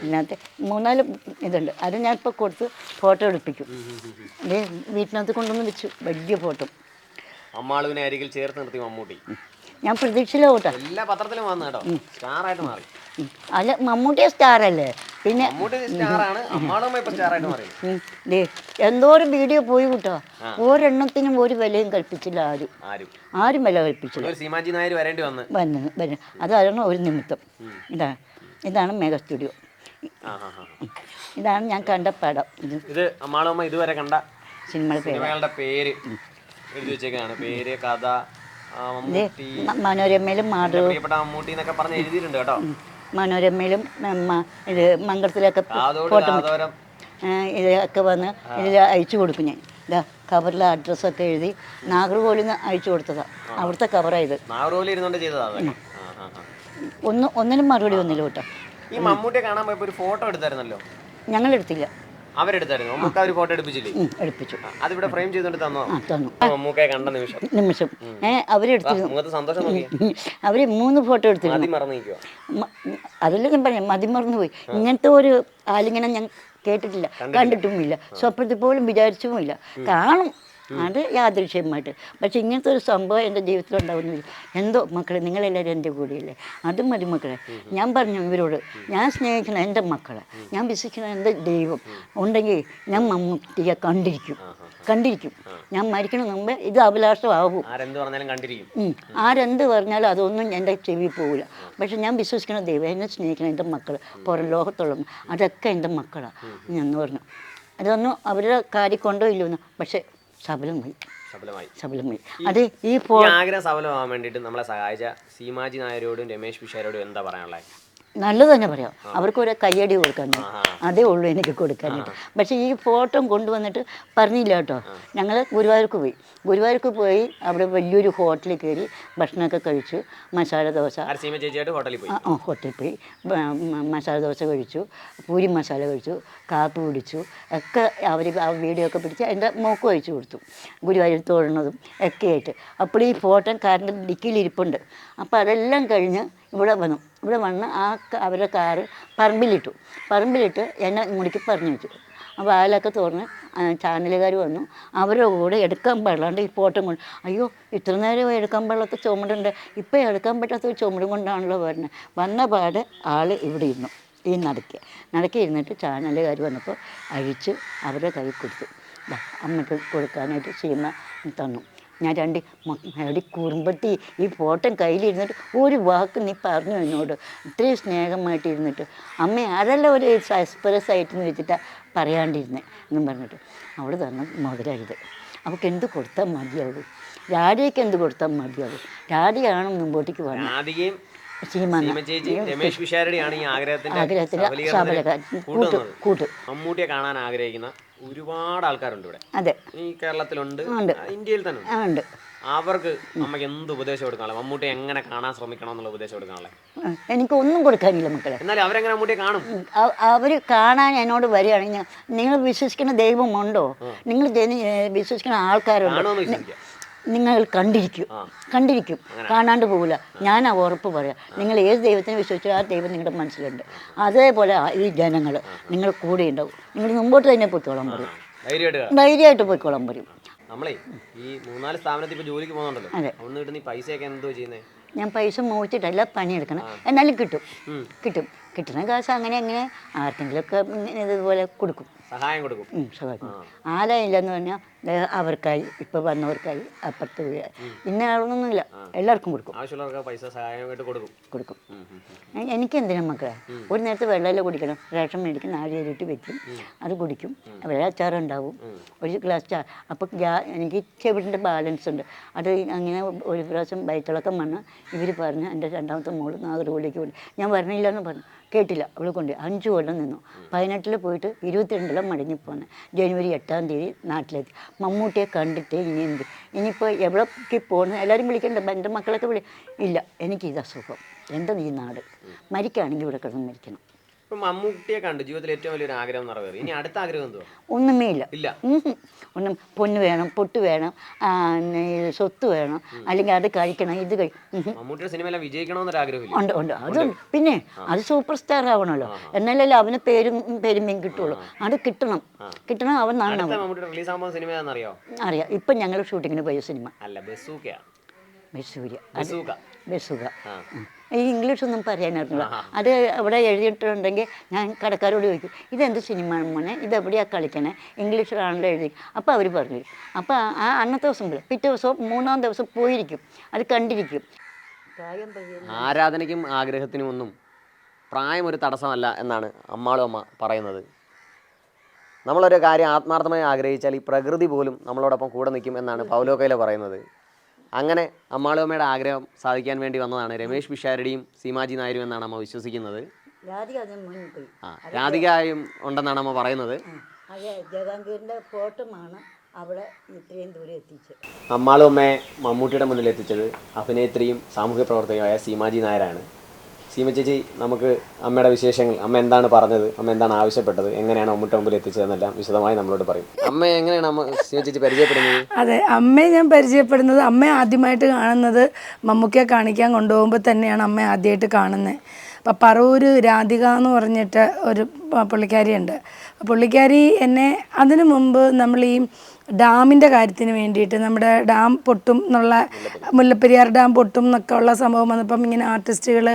Speaker 1: ഇതിനകത്ത് 3-4 ഇതുണ്ട്. അത് ഞാനിപ്പോൾ കൊടുത്ത് ഫോട്ടോ എടുപ്പിക്കും. ഇത് വീട്ടിനകത്ത് കൊണ്ടുവന്ന് വെച്ചു, വലിയ ഫോട്ടോ.
Speaker 5: അമ്മാളുവിനെ അരികിൽ ചേർത്ത് നിർത്തി മമ്മൂട്ടി.
Speaker 1: ഞാൻ പ്രതീക്ഷയില്ല കേട്ടോ.
Speaker 5: എല്ലാ പത്രത്തിലും വന്നു കേട്ടോ, സ്റ്റാറായിട്ട് മാറി.
Speaker 1: അല്ല, മമ്മൂട്ടിയെ സ്റ്റാറല്ലേ, പിന്നെ എന്തോരം വീഡിയോ പോയി കൂട്ടോ. ഒരെണ്ണത്തിനും ഒരു വിലയും കൽപ്പിച്ചില്ല ആരും വില കൽപ്പിച്ചില്ല. വന്നു അതാണ് ഒരു നിമിത്തം. ഇതാണ് മെഗാ സ്റ്റുഡിയോ. ഇതാണ് ഞാൻ കണ്ട പടം.
Speaker 5: ഇത് അമ്മാളമ്മ ഇതുവരെ കണ്ട
Speaker 1: സിനിമകളുടെ
Speaker 5: പേര് എഴുതി വെച്ചേക്കാണ്, പേര്, കഥ.
Speaker 1: മനോരമയിലും
Speaker 5: മമ്മൂട്ടി എന്നൊക്കെ പറഞ്ഞ് എഴുതിയിട്ടുണ്ട് കേട്ടോ.
Speaker 1: മനോരമയിലും ഇത് മംഗളത്തിലൊക്കെ ഫോട്ടോ ഇതൊക്കെ വന്ന് ഇതിൽ അയച്ചു കൊടുക്കും ഞാൻ. ഇതാ കവറിലെ അഡ്രസ്സൊക്കെ എഴുതി നാഗർകോവിലിൽ നിന്ന് അയച്ചു കൊടുത്തതാണ്. അവിടുത്തെ കവറായത്. ഒന്നിനും മറുപടി വന്നില്ല കേട്ടോ.
Speaker 5: ഈ മമ്മൂട്ടിയെ കാണാൻ പോയപ്പോൾ ഒരു ഫോട്ടോ എടുത്തായിരുന്നല്ലോ?
Speaker 1: ഞങ്ങൾ എടുത്തില്ല,
Speaker 5: അവരെടുത്തായിരുന്നു. മമ്മൂക്ക ഒരു ഫോട്ടോ എടുപ്പിച്ചില്ലേ?
Speaker 1: എടുപ്പിച്ചു.
Speaker 5: അതിവിടെ ഫ്രെയിം ചെയ്തോണ്ട് തന്നു. മമ്മൂക്കയെ കണ്ട നിമിഷം അവരെടുത്തിരുന്നു. സന്തോഷം
Speaker 1: അവര് 3 ഫോട്ടോ എടുത്തിരുന്നു. അതല്ലേ ഞാൻ പറയാം, മതിമറന്നു പോയി. ഇങ്ങനത്തെ ഒരു ആലിംഗനം ഞാൻ കേട്ടിട്ടില്ല, കണ്ടിട്ടുമില്ല, സ്വപ്നത്തിൽ പോലും വിചാരിച്ചുമില്ല. കാണും, അത് യാദൃശ്യമായിട്ട്. പക്ഷെ ഇങ്ങനത്തെ ഒരു സംഭവം എൻ്റെ ജീവിതത്തിൽ ഉണ്ടാവുന്നില്ല. എന്തോ മക്കളെ, നിങ്ങളെല്ലാവരും എൻ്റെ കൂടെയല്ലേ, അതും മതി മക്കളെ. ഞാൻ പറഞ്ഞു ഇവരോട്, ഞാൻ സ്നേഹിക്കണം എൻ്റെ മക്കളെ, ഞാൻ വിശ്വസിക്കണം എൻ്റെ ദൈവം ഉണ്ടെങ്കിൽ ഞാൻ മമ്മൂട്ടിയെ കണ്ടിരിക്കും. ഞാൻ മരിക്കണം മുമ്പേ ഇത് അഭിലാഷമാകും. ആരെന്ത് പറഞ്ഞാലും അതൊന്നും എൻ്റെ ചെവി പോകില്ല. പക്ഷെ ഞാൻ വിശ്വസിക്കണ ദൈവം, എന്നെ സ്നേഹിക്കണം എൻ്റെ മക്കൾ, പുറം ലോകത്തുള്ള അതൊക്കെ എൻ്റെ മക്കളാണ് എന്ന് പറഞ്ഞു. അതൊന്നും അവരുടെ കാര്യം കൊണ്ടോ ഇല്ലെന്ന്. പക്ഷെ സഫലമായി. അത് ഈ
Speaker 5: ആഗ്രഹം സഫലമാവാൻ വേണ്ടിയിട്ട് നമ്മളെ സഹായിച്ച സീമാജി നായരോടും രമേശ് പിഷാരോടും എന്താ പറയാനുള്ളത്?
Speaker 1: നല്ലത് തന്നെ പറയാം. അവർക്കൊരു കയ്യടി കൊടുക്കാൻ, അതേ ഉള്ളൂ എനിക്ക് കൊടുക്കാനായിട്ട്. പക്ഷേ ഈ ഫോട്ടോ കൊണ്ടുവന്നിട്ട് പറഞ്ഞില്ല കേട്ടോ. ഞങ്ങൾ ഗുരുവായൂർക്ക് പോയി അവിടെ വലിയൊരു ഹോട്ടലിൽ കയറി ഭക്ഷണമൊക്കെ കഴിച്ചു. മസാല ദോശ ഹോട്ടലിൽ പോയി മസാല ദോശ കഴിച്ചു, പൂരി മസാല കഴിച്ചു, കാപ്പി കുടിച്ചു ഒക്കെ. അവർ ആ വീഡിയോ ഒക്കെ പിടിച്ച് എൻ്റെ മോക്ക് അയച്ചു കൊടുത്തു, ഗുരുവായൂർ തൊഴുന്നതും ഒക്കെ ആയിട്ട്. അപ്പോൾ ഈ ഫോട്ടോ കാറിൻ്റെ ഡിക്കിയിലിരിപ്പുണ്ട്. അപ്പോൾ അതെല്ലാം കഴിഞ്ഞ് ഇവിടെ വന്ന് അവരുടെ കാറ് പറമ്പിലിട്ട് എന്നെ ഇങ്ങോട്ടേക്ക് പറഞ്ഞു വെച്ചു. അപ്പോൾ അതിലൊക്കെ തുറന്ന് ചാനലുകാർ വന്നു. അവരുടെ കൂടെ എടുക്കാൻ പാടില്ലാണ്ട് ഈ ഫോട്ടോ കൊണ്ട്, അയ്യോ ഇത്ര നേരം എടുക്കാൻ പാടില്ലാത്ത ചുമടുണ്ട്, ഇപ്പം എടുക്കാൻ പറ്റാത്ത ഒരു ചുമടും കൊണ്ടാണല്ലോ വരുന്നത്. വന്ന പാട് ആൾ ഇവിടെ ഇരുന്നു, ഈ നടക്കി ഇരുന്നിട്ട് ചാനലുകാർ വന്നപ്പോൾ അഴിച്ച് അവരുടെ കൈ കൊടുത്തു. അമ്മയ്ക്ക് കൊടുക്കാനായിട്ട് സീമ തന്നു. ഞാൻ എടി കുറുമ്പത്തി, ഈ ഫോട്ടോ കയ്യിലിരുന്നിട്ട് ഒരു വാക്ക് നീ പറഞ്ഞു എന്നോട്, ഇത്രയും സ്നേഹമായിട്ട് ഇരുന്നിട്ട്. അമ്മ അതല്ല ഒരു എക്സ്പ്രസ് ആയിട്ടെന്ന് വെച്ചിട്ടാണ് പറയാണ്ടിരുന്നത് എന്നും പറഞ്ഞിട്ട് അവൾ തന്നെ മുതലായത്. അവൾക്ക് എന്ത് കൊടുത്താൽ മതിയാവും, രാധികയ്ക്ക് എന്ത് കൊടുത്താൽ മതിയാവും. രാധികയാണ് മുമ്പോട്ടേക്ക് വന്നത്.
Speaker 5: രമേശ് പിഷാരടിയാണ് ഈ ആഗ്രഹത്തിന്റെ
Speaker 1: കൂട്ട്.
Speaker 5: മമ്മൂട്ടിയെ കാണാൻ ആഗ്രഹിക്കുന്ന ഒരുപാട് ആൾക്കാരുണ്ട് ഇവിടെ.
Speaker 1: അതെ,
Speaker 5: ഈ കേരളത്തിലുണ്ട്, ഇന്ത്യയിൽ തന്നെ ഉണ്ട്. അവർക്ക് നമുക്ക് എന്ത് ഉപദേശം കൊടുക്കാനുള്ള, മമ്മൂട്ടിയെ എങ്ങനെ കാണാൻ ശ്രമിക്കണം എന്നുള്ള ഉപദേശം കൊടുക്കാനുള്ള?
Speaker 1: എനിക്കൊന്നും കൊടുക്കാനില്ല മക്കളെ.
Speaker 5: എന്നാലും അവരെങ്ങനെ മമ്മൂട്ടിയെ കാണും?
Speaker 1: അവർ കാണാൻ എന്നോട് വരികയാണെങ്കിൽ, നിങ്ങൾ വിശ്വസിക്കുന്ന ദൈവമുണ്ടോ, നിങ്ങൾ വിശ്വസിക്കുന്ന ആൾക്കാരുണ്ടോ, നിങ്ങൾ കണ്ടിരിക്കും, കാണാണ്ട് പോകില്ല. ഞാൻ ആ ഉറപ്പ് പറയാം. നിങ്ങൾ ഏത് ദൈവത്തിനെ വിശ്വസിച്ചാൽ ആ ദൈവം നിങ്ങളുടെ മനസ്സിലുണ്ട്. അതേപോലെ ഈ ജനങ്ങൾ നിങ്ങൾ കൂടെ ഉണ്ടാവും. നിങ്ങൾ മുമ്പോട്ട് തന്നെ പോയിക്കോളാൻ പറയും, ധൈര്യമായിട്ട് പോയിക്കോളാൻ പറയും.
Speaker 5: നമ്മളെ ഈ 3-4 സ്ഥാപനത്തിൽ ഇപ്പോൾ ജോലിക്ക് പോകുന്നുണ്ടല്ലോ, അവിടെ കിട്ടുന്ന ഈ പൈസയൊക്കെ എന്തോ ചെയ്യുന്നത്?
Speaker 1: ഞാൻ പൈസ മോഹിച്ചിട്ടല്ല പണിയെടുക്കണം, എന്നാലും കിട്ടുന്ന കാശ് അങ്ങനെ ആർക്കെങ്കിലുമൊക്കെ ഇതുപോലെ കൊടുക്കും,
Speaker 5: സഹായം കൊടുക്കും.
Speaker 1: ആലയില്ലെന്ന് പറഞ്ഞാൽ അവർക്കായി ഇപ്പോൾ വന്നവർക്കായി അപ്പുറത്ത് ഇന്ന ആളൊന്നുമില്ല, എല്ലാവർക്കും കൊടുക്കും.
Speaker 5: ആവശ്യമുള്ളവർക്ക് പൈസ സഹായമായിട്ട് കൊടുക്കും.
Speaker 1: കൊടുക്കും. എനിക്ക് എന്തിനാ മക്കളെ, ഒരു നേരത്തെ വെള്ളമില്ല കുടിക്കണം, റേഷൻ മേടിക്കും, 4 അരിയിട്ട് വെക്കും, അത് കുടിക്കും. വെള്ളം അച്ചാറുണ്ടാവും, ഒരു ഗ്ലാസ് അപ്പോൾ എനിക്ക് ചെവിടിൻ്റെ ബാലൻസ് ഉണ്ട്. അത് അങ്ങനെ ഒരു പ്രാവശ്യം വയറ്റിളക്കം വന്ന് ഇവർ പറഞ്ഞ് എൻ്റെ രണ്ടാമത്തെ മോള് നാഗർകോവിലേക്ക് പോയി. ഞാൻ വരണില്ല എന്ന് പറഞ്ഞു, കേട്ടില്ല. അവൾ കൊണ്ട് 5 കൊല്ലം നിന്നു. 18 പോയിട്ട് 22 മടങ്ങിപ്പോന്നെ. ജനുവരി 8 തീയതി നാട്ടിലെത്തി. മമ്മൂട്ടിയെ കണ്ടിട്ട് ഇനിയിപ്പോൾ എവിടേക്ക് പോകണം, എല്ലാവരും വിളിക്കണ്ട, എൻ്റെ മക്കളൊക്കെ ഇല്ല, എനിക്കിത് അസുഖം, എന്താ ഈ നാട്, മരിക്കുകയാണെങ്കിൽ ഇവിടെ കിടന്ന് മരിക്കണം.
Speaker 5: ഇപ്പം മമ്മൂട്ടിയെ കണ്ടു ജീവിതത്തിൽ ഏറ്റവും വലിയൊരു ആഗ്രഹം നിറവേറി. ഇനി അടുത്ത ആഗ്രഹം എന്തുവാ?
Speaker 1: ഒന്നുമേ ഇല്ല.
Speaker 5: ഇല്ല.
Speaker 1: ഒന്നും പൊന്ന് വേണം, പൊട്ട് വേണം, സ്വത്ത് വേണം, അല്ലെങ്കിൽ അത് കഴിക്കണം, ഇത്
Speaker 5: മമ്മൂട്ടിയുടെ സിനിമയെല്ലാം വിജയിക്കണമെന്നൊരു ആഗ്രഹമില്ല?
Speaker 1: ഉണ്ട് ഉണ്ട്, അതുണ്ട്. പിന്നെ അത് സൂപ്പർ സ്റ്റാർ ആവണമല്ലോ, എന്നാലല്ലേ അവന് പെരുമയും കിട്ടുള്ളൂ. അത് കിട്ടണം. അവൻ നന്നാവും.
Speaker 5: മമ്മൂട്ടി റിലീസ് ആകുമ്പോൾ സിനിമ ഏതാണെന്നറിയോ?
Speaker 1: അറിയാം. ഇപ്പം ഞങ്ങൾ ഷൂട്ടിങ്ങിന് പോയ സിനിമ
Speaker 5: അല്ല, ബസൂക്കയാണ്.
Speaker 1: ബസൂക. ഈ ഇംഗ്ലീഷൊന്നും പറയാനറിയില്ല. അത് അവിടെ എഴുതിയിട്ടുണ്ടെങ്കിൽ ഞാൻ കടക്കാരോട് ചോദിക്കും, ഇതെന്ത് സിനിമ മോനെ, ഇതെവിടെയാണ് കളിക്കണേ, ഇംഗ്ലീഷിലാണല്ലോ എഴുതി. അപ്പോൾ അവർ പറഞ്ഞു തരും. അപ്പോൾ ആ അന്നത്തെ ദിവസം പോലും പിറ്റേ ദിവസവും 3-ാം ദിവസം പോയിരിക്കും, അത് കണ്ടിരിക്കും.
Speaker 5: ആരാധനയ്ക്കും ആഗ്രഹത്തിനും ഒന്നും പ്രായം ഒരു തടസ്സമല്ല എന്നാണ് അമ്മാളും അമ്മ പറയുന്നത്. നമ്മളൊരു കാര്യം ആത്മാർത്ഥമായി ആഗ്രഹിച്ചാൽ ഈ പ്രകൃതി പോലും നമ്മളോടൊപ്പം കൂടെ നിൽക്കും എന്നാണ് പൗലോ കൈലോ പറയുന്നത്. അങ്ങനെ അമ്മാളുമ്മയുടെ ആഗ്രഹം സാധിക്കാൻ വേണ്ടി വന്നതാണ് രമേശ് പിഷാരടിയും സീമാജി നായരും എന്നാണ് അമ്മ വിശ്വസിക്കുന്നത്. രാധികയും ഉണ്ടെന്നാണ് അമ്മ പറയുന്നത്.
Speaker 1: ജഹാംഗീറിൻ്റെ ഫോട്ടോമാണ് അവിടെ ഇത്രയും ദൂരം എത്തിച്ചത്.
Speaker 5: അമ്മാളുമ്മയെ മമ്മൂട്ടിയുടെ മുന്നിൽ എത്തിച്ചത് അഭിനേത്രിയും സാമൂഹ്യ പ്രവർത്തകയായ സീമാജി നായരാണ്. സീമ ചേച്ചി, നമുക്ക് അമ്മയുടെ വിശേഷങ്ങൾ, അമ്മ എന്താണ് പറഞ്ഞത്, അമ്മ എന്താണ് ആവശ്യപ്പെട്ടത്, എങ്ങനെയാണ് മമ്മൂട്ടി മുമ്പിൽ എത്തിച്ചതെന്നെല്ലാം വിശദമായി നമ്മളോട് പറയും. അമ്മ എങ്ങനെയാണ് സീമ ചേച്ചി പരിചയപ്പെടുന്നത്?
Speaker 2: അതെ, അമ്മയെ ഞാൻ പരിചയപ്പെടുന്നത്, അമ്മയെ ആദ്യമായിട്ട് കാണുന്നത് മമ്മൂക്കയെ കാണിക്കാൻ കൊണ്ടുപോകുമ്പോൾ തന്നെയാണ് അമ്മയെ ആദ്യമായിട്ട് കാണുന്നത്. അപ്പം പറവൂർ രാധിക എന്ന് പറഞ്ഞിട്ട് ഒരു പുള്ളിക്കാരിയുണ്ട്. പുള്ളിക്കാരി എന്നെ അതിനു മുമ്പ് നമ്മൾ ഈ ഡാമിൻ്റെ കാര്യത്തിന് വേണ്ടിയിട്ട്, നമ്മുടെ ഡാം പൊട്ടും എന്നുള്ള, മുല്ലപ്പെരിയാർ ഡാം പൊട്ടും എന്നൊക്കെ ഉള്ള സംഭവം വന്നപ്പം ഇങ്ങനെ ആർട്ടിസ്റ്റുകൾ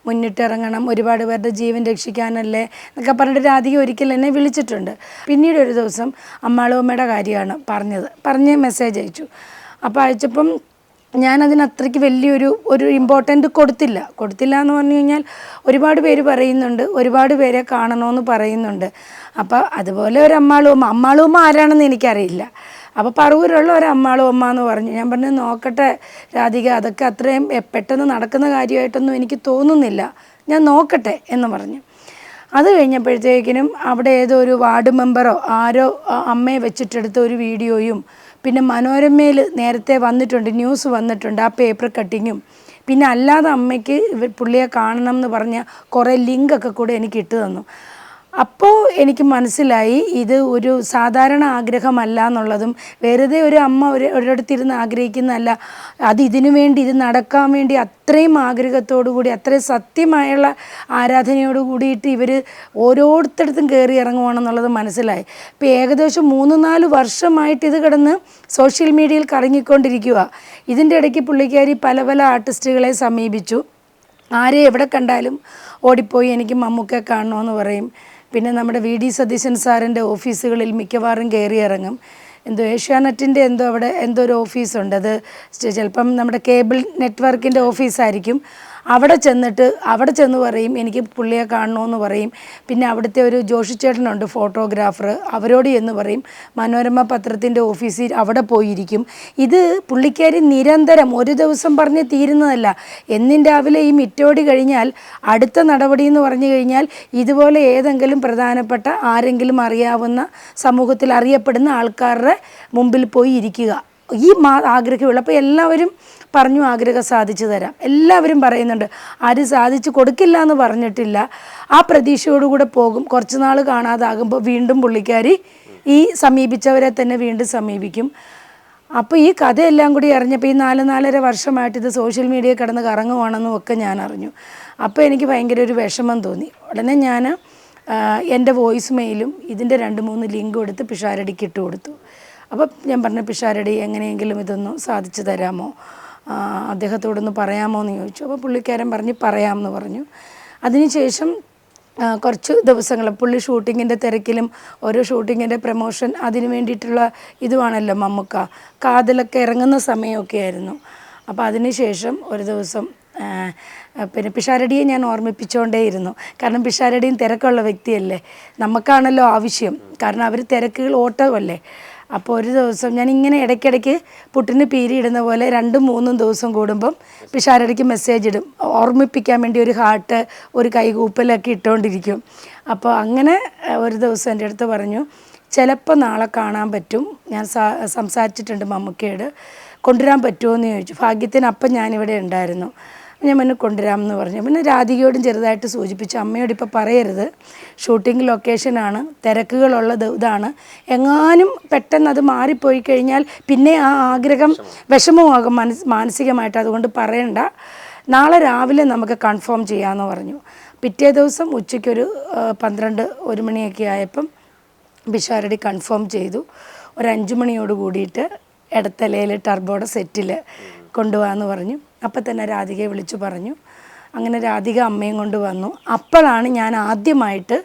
Speaker 2: മുന്നിട്ടിറങ്ങണം, ഒരുപാട് പേരുടെ ജീവൻ രക്ഷിക്കാനല്ലേ എന്നൊക്കെ പറഞ്ഞിട്ട് രാധിക ഒരിക്കൽ എന്നെ വിളിച്ചിട്ടുണ്ട്. പിന്നീട് ഒരു ദിവസം അമ്മാളുമ്മയുടെ കാര്യമാണ് പറഞ്ഞ് മെസ്സേജ് അയച്ചു. അപ്പോൾ അയച്ചപ്പം ഞാനതിന് അത്രയ്ക്ക് വലിയൊരു ഇമ്പോർട്ടൻ്റ് കൊടുത്തില്ല എന്ന് പറഞ്ഞു കഴിഞ്ഞാൽ ഒരുപാട് പേര് പറയുന്നുണ്ട്, ഒരുപാട് പേരെ കാണണമെന്ന് പറയുന്നുണ്ട്. അപ്പോൾ അതുപോലെ ഒരു അമ്മാളുമ്മ ആരാണെന്ന് എനിക്കറിയില്ല. അപ്പോൾ പറവൂരുള്ള ഒരു അമ്മാളുമ്മ എന്ന് പറഞ്ഞു. ഞാൻ പറഞ്ഞു, നോക്കട്ടെ രാധിക, അതൊക്കെ അത്രയും പെട്ടെന്ന് നടക്കുന്ന കാര്യമായിട്ടൊന്നും എനിക്ക് തോന്നുന്നില്ല, ഞാൻ നോക്കട്ടെ എന്ന് പറഞ്ഞു. അത് കഴിഞ്ഞപ്പോഴത്തേക്കിനും അവിടെ ഏതോ ഒരു വാർഡ് മെമ്പറോ ആരോ അമ്മയെ വെച്ചിട്ടെടുത്ത ഒരു വീഡിയോയും, പിന്നെ മനോരമയിൽ നേരത്തെ വന്നിട്ടുണ്ട്, ന്യൂസ് വന്നിട്ടുണ്ട്, ആ പേപ്പർ കട്ടിങ്ങും, പിന്നെ അല്ലാതെ അമ്മയ്ക്ക് പുള്ളിയെ കാണണം എന്ന് പറഞ്ഞ കുറേ ലിങ്കൊക്കെ കൂടെ എനിക്ക് ഇട്ട് തന്നു. അപ്പോൾ എനിക്ക് മനസ്സിലായി ഇത് ഒരു സാധാരണ ആഗ്രഹമല്ല എന്നുള്ളതും, വെറുതെ ഒരു അമ്മ ഒരിടത്തിരുന്ന് ആഗ്രഹിക്കുന്നതല്ല, ഇതിനു വേണ്ടി, ഇത് നടക്കാൻ വേണ്ടി അത്രയും ആഗ്രഹത്തോടു കൂടി, അത്രയും സത്യമായുള്ള ആരാധനയോട് കൂടിയിട്ട് ഇവർ ഓരോരുത്തടത്തും കയറി ഇറങ്ങുവാണെന്നുള്ളത് മനസ്സിലായി. ഇപ്പോൾ ഏകദേശം 3-4 വർഷമായിട്ട് ഇത് കിടന്ന് സോഷ്യൽ മീഡിയയിൽ കറങ്ങിക്കൊണ്ടിരിക്കുക. ഇതിൻ്റെ ഇടയ്ക്ക് പുള്ളിക്കാരി പല ആർട്ടിസ്റ്റുകളെ സമീപിച്ചു. ആരെ എവിടെ കണ്ടാലും ഓടിപ്പോയി എനിക്ക് മമ്മൂക്കയെ കാണണമെന്ന് പറയും. പിന്നെ നമ്മുടെ VD സതീശൻ സാറിൻ്റെ ഓഫീസുകളിൽ മിക്കവാറും കയറി ഇറങ്ങും. ഏഷ്യാനെറ്റിൻ്റെ അവിടെ ഒരു ഓഫീസുണ്ട്, അത് ചിലപ്പം നമ്മുടെ കേബിൾ നെറ്റ്വർക്കിൻ്റെ ഓഫീസായിരിക്കും. അവിടെ ചെന്ന് പറയും എനിക്ക് പുള്ളിയെ കാണണമെന്ന് പറയും. പിന്നെ അവിടുത്തെ ഒരു ജോഷിച്ചേട്ടനുണ്ട് ഫോട്ടോഗ്രാഫർ, അവരോട് എന്ന് പറയും. മനോരമ പത്രത്തിൻ്റെ ഓഫീസിൽ അവിടെ പോയിരിക്കും. ഇത് പുള്ളിക്കാരി നിരന്തരം, ഒരു ദിവസം പറഞ്ഞ് തീരുന്നതല്ല. എന്നും രാവിലെ ഈ മിറ്റോടി കഴിഞ്ഞാൽ അടുത്ത നടപടി എന്ന് പറഞ്ഞു കഴിഞ്ഞാൽ ഇതുപോലെ ഏതെങ്കിലും പ്രധാനപ്പെട്ട ആരെങ്കിലും അറിയാവുന്ന, സമൂഹത്തിൽ അറിയപ്പെടുന്ന ആൾക്കാരുടെ മുമ്പിൽ പോയി ഇരിക്കുക. ഈ ആഗ്രഹമുള്ള, അപ്പോൾ എല്ലാവരും പറഞ്ഞു ആഗ്രഹം സാധിച്ചു തരാം, എല്ലാവരും പറയുന്നുണ്ട്. ആരും സാധിച്ചു കൊടുക്കില്ല എന്ന് പറഞ്ഞിട്ടില്ല. ആ പ്രതീക്ഷയോടുകൂടെ പോകും. കുറച്ച് നാൾ കാണാതാകുമ്പോൾ വീണ്ടും പുള്ളിക്കാരി ഈ സമീപിച്ചവരെ തന്നെ വീണ്ടും സമീപിക്കും. അപ്പോൾ ഈ കഥയെല്ലാം കൂടി അറിഞ്ഞപ്പോൾ ഈ 4-4.5 വർഷമായിട്ട് ഇത് സോഷ്യൽ മീഡിയയിൽ കിടന്ന് കറങ്ങുവാണെന്നും ഒക്കെ ഞാൻ അറിഞ്ഞു. അപ്പോൾ എനിക്ക് ഭയങ്കര ഒരു വിഷമം തോന്നി. ഉടനെ ഞാൻ എൻ്റെ വോയിസ് മെയിലും ഇതിൻ്റെ 2-3 ലിങ്കും എടുത്ത് പിഷാരടിക്ക് ഇട്ട് കൊടുത്തു. അപ്പോൾ ഞാൻ പറഞ്ഞു, പിഷാരടി എങ്ങനെയെങ്കിലും ഇതൊന്ന് സാധിച്ചു തരാമോ, അദ്ദേഹത്തോടൊന്ന് പറയാമോ എന്ന് ചോദിച്ചു. അപ്പോൾ പുള്ളിക്കാരൻ പറഞ്ഞ് പറയാമെന്ന് പറഞ്ഞു. അതിനുശേഷം കുറച്ച് ദിവസങ്ങൾ പുള്ളി ഷൂട്ടിങ്ങിൻ്റെ തിരക്കിലും ഓരോ ഷൂട്ടിങ്ങിൻ്റെ പ്രമോഷൻ അതിന് വേണ്ടിയിട്ടുള്ള ഇതുവാണല്ലോ മമ്മൂക്ക. കാതിലൊക്കെ ഇറങ്ങുന്ന സമയമൊക്കെ ആയിരുന്നു. അപ്പോൾ അതിന് ശേഷം ഒരു ദിവസം പിന്നെ പിഷാരടിയെ ഞാൻ ഓർമ്മിപ്പിച്ചുകൊണ്ടേയിരുന്നു. കാരണം പിഷാരടിയും തിരക്കുള്ള വ്യക്തിയല്ലേ, നമുക്കാണല്ലോ ആവശ്യം. കാരണം അവർ തിരക്കുകൾ ഓട്ടമല്ലേ. അപ്പോൾ ഒരു ദിവസം ഞാനിങ്ങനെ ഇടയ്ക്കിടയ്ക്ക് പുട്ടിന് പീരിയിടുന്ന പോലെ 2-3 ദിവസം കൂടുമ്പം പിഷാരടിക്ക് മെസ്സേജ് ഇടും, ഓർമ്മിപ്പിക്കാൻ വേണ്ടി ഒരു ഹാർട്ട്, ഒരു കൈകൂപ്പലൊക്കെ ഇട്ടുകൊണ്ടിരിക്കും. അപ്പോൾ അങ്ങനെ ഒരു ദിവസം എൻ്റെ അടുത്ത് പറഞ്ഞു, ചിലപ്പോൾ നാളെ കാണാൻ പറ്റും, ഞാൻ സംസാരിച്ചിട്ടുണ്ട് മമ്മൂക്കയോട്, കൊണ്ടുവരാൻ പറ്റുമോ എന്ന് ചോദിച്ചു. ഭാഗ്യത്തിന് അപ്പം ഞാനിവിടെ ഉണ്ടായിരുന്നു. ഞാൻ മുന്നേ കൊണ്ടുവരാമെന്ന് പറഞ്ഞു. പിന്നെ രാധികയോടും ചെറുതായിട്ട് സൂചിപ്പിച്ചു, അമ്മയോട് ഇപ്പോൾ പറയരുത്, ഷൂട്ടിംഗ് ലൊക്കേഷനാണ്, തിരക്കുകളുള്ള ഇതാണ്, എങ്ങാനും പെട്ടെന്ന് അത് മാറിപ്പോയി കഴിഞ്ഞാൽ പിന്നെ ആ ആഗ്രഹം വിഷമമാകും മാനസികമായിട്ട്, അതുകൊണ്ട് പറയണ്ട, നാളെ രാവിലെ നമുക്ക് കൺഫേം ചെയ്യാമെന്ന് പറഞ്ഞു. പിറ്റേ ദിവസം ഉച്ചയ്ക്കൊരു 12-1 മണിയൊക്കെ ആയപ്പം പിഷാരടി കൺഫേം ചെയ്തു. ഒരു 5 മണിയോട് കൂടിയിട്ട് ഇടത്തലയിൽ ടർബോയുടെ സെറ്റിൽ കൊണ്ടുപോകാമെന്ന് പറഞ്ഞു. അപ്പം തന്നെ രാധികയെ വിളിച്ചു പറഞ്ഞു. അങ്ങനെ രാധിക അമ്മയും കൊണ്ട് വന്നു. അപ്പോഴാണ് ഞാൻ ആദ്യമായിട്ട്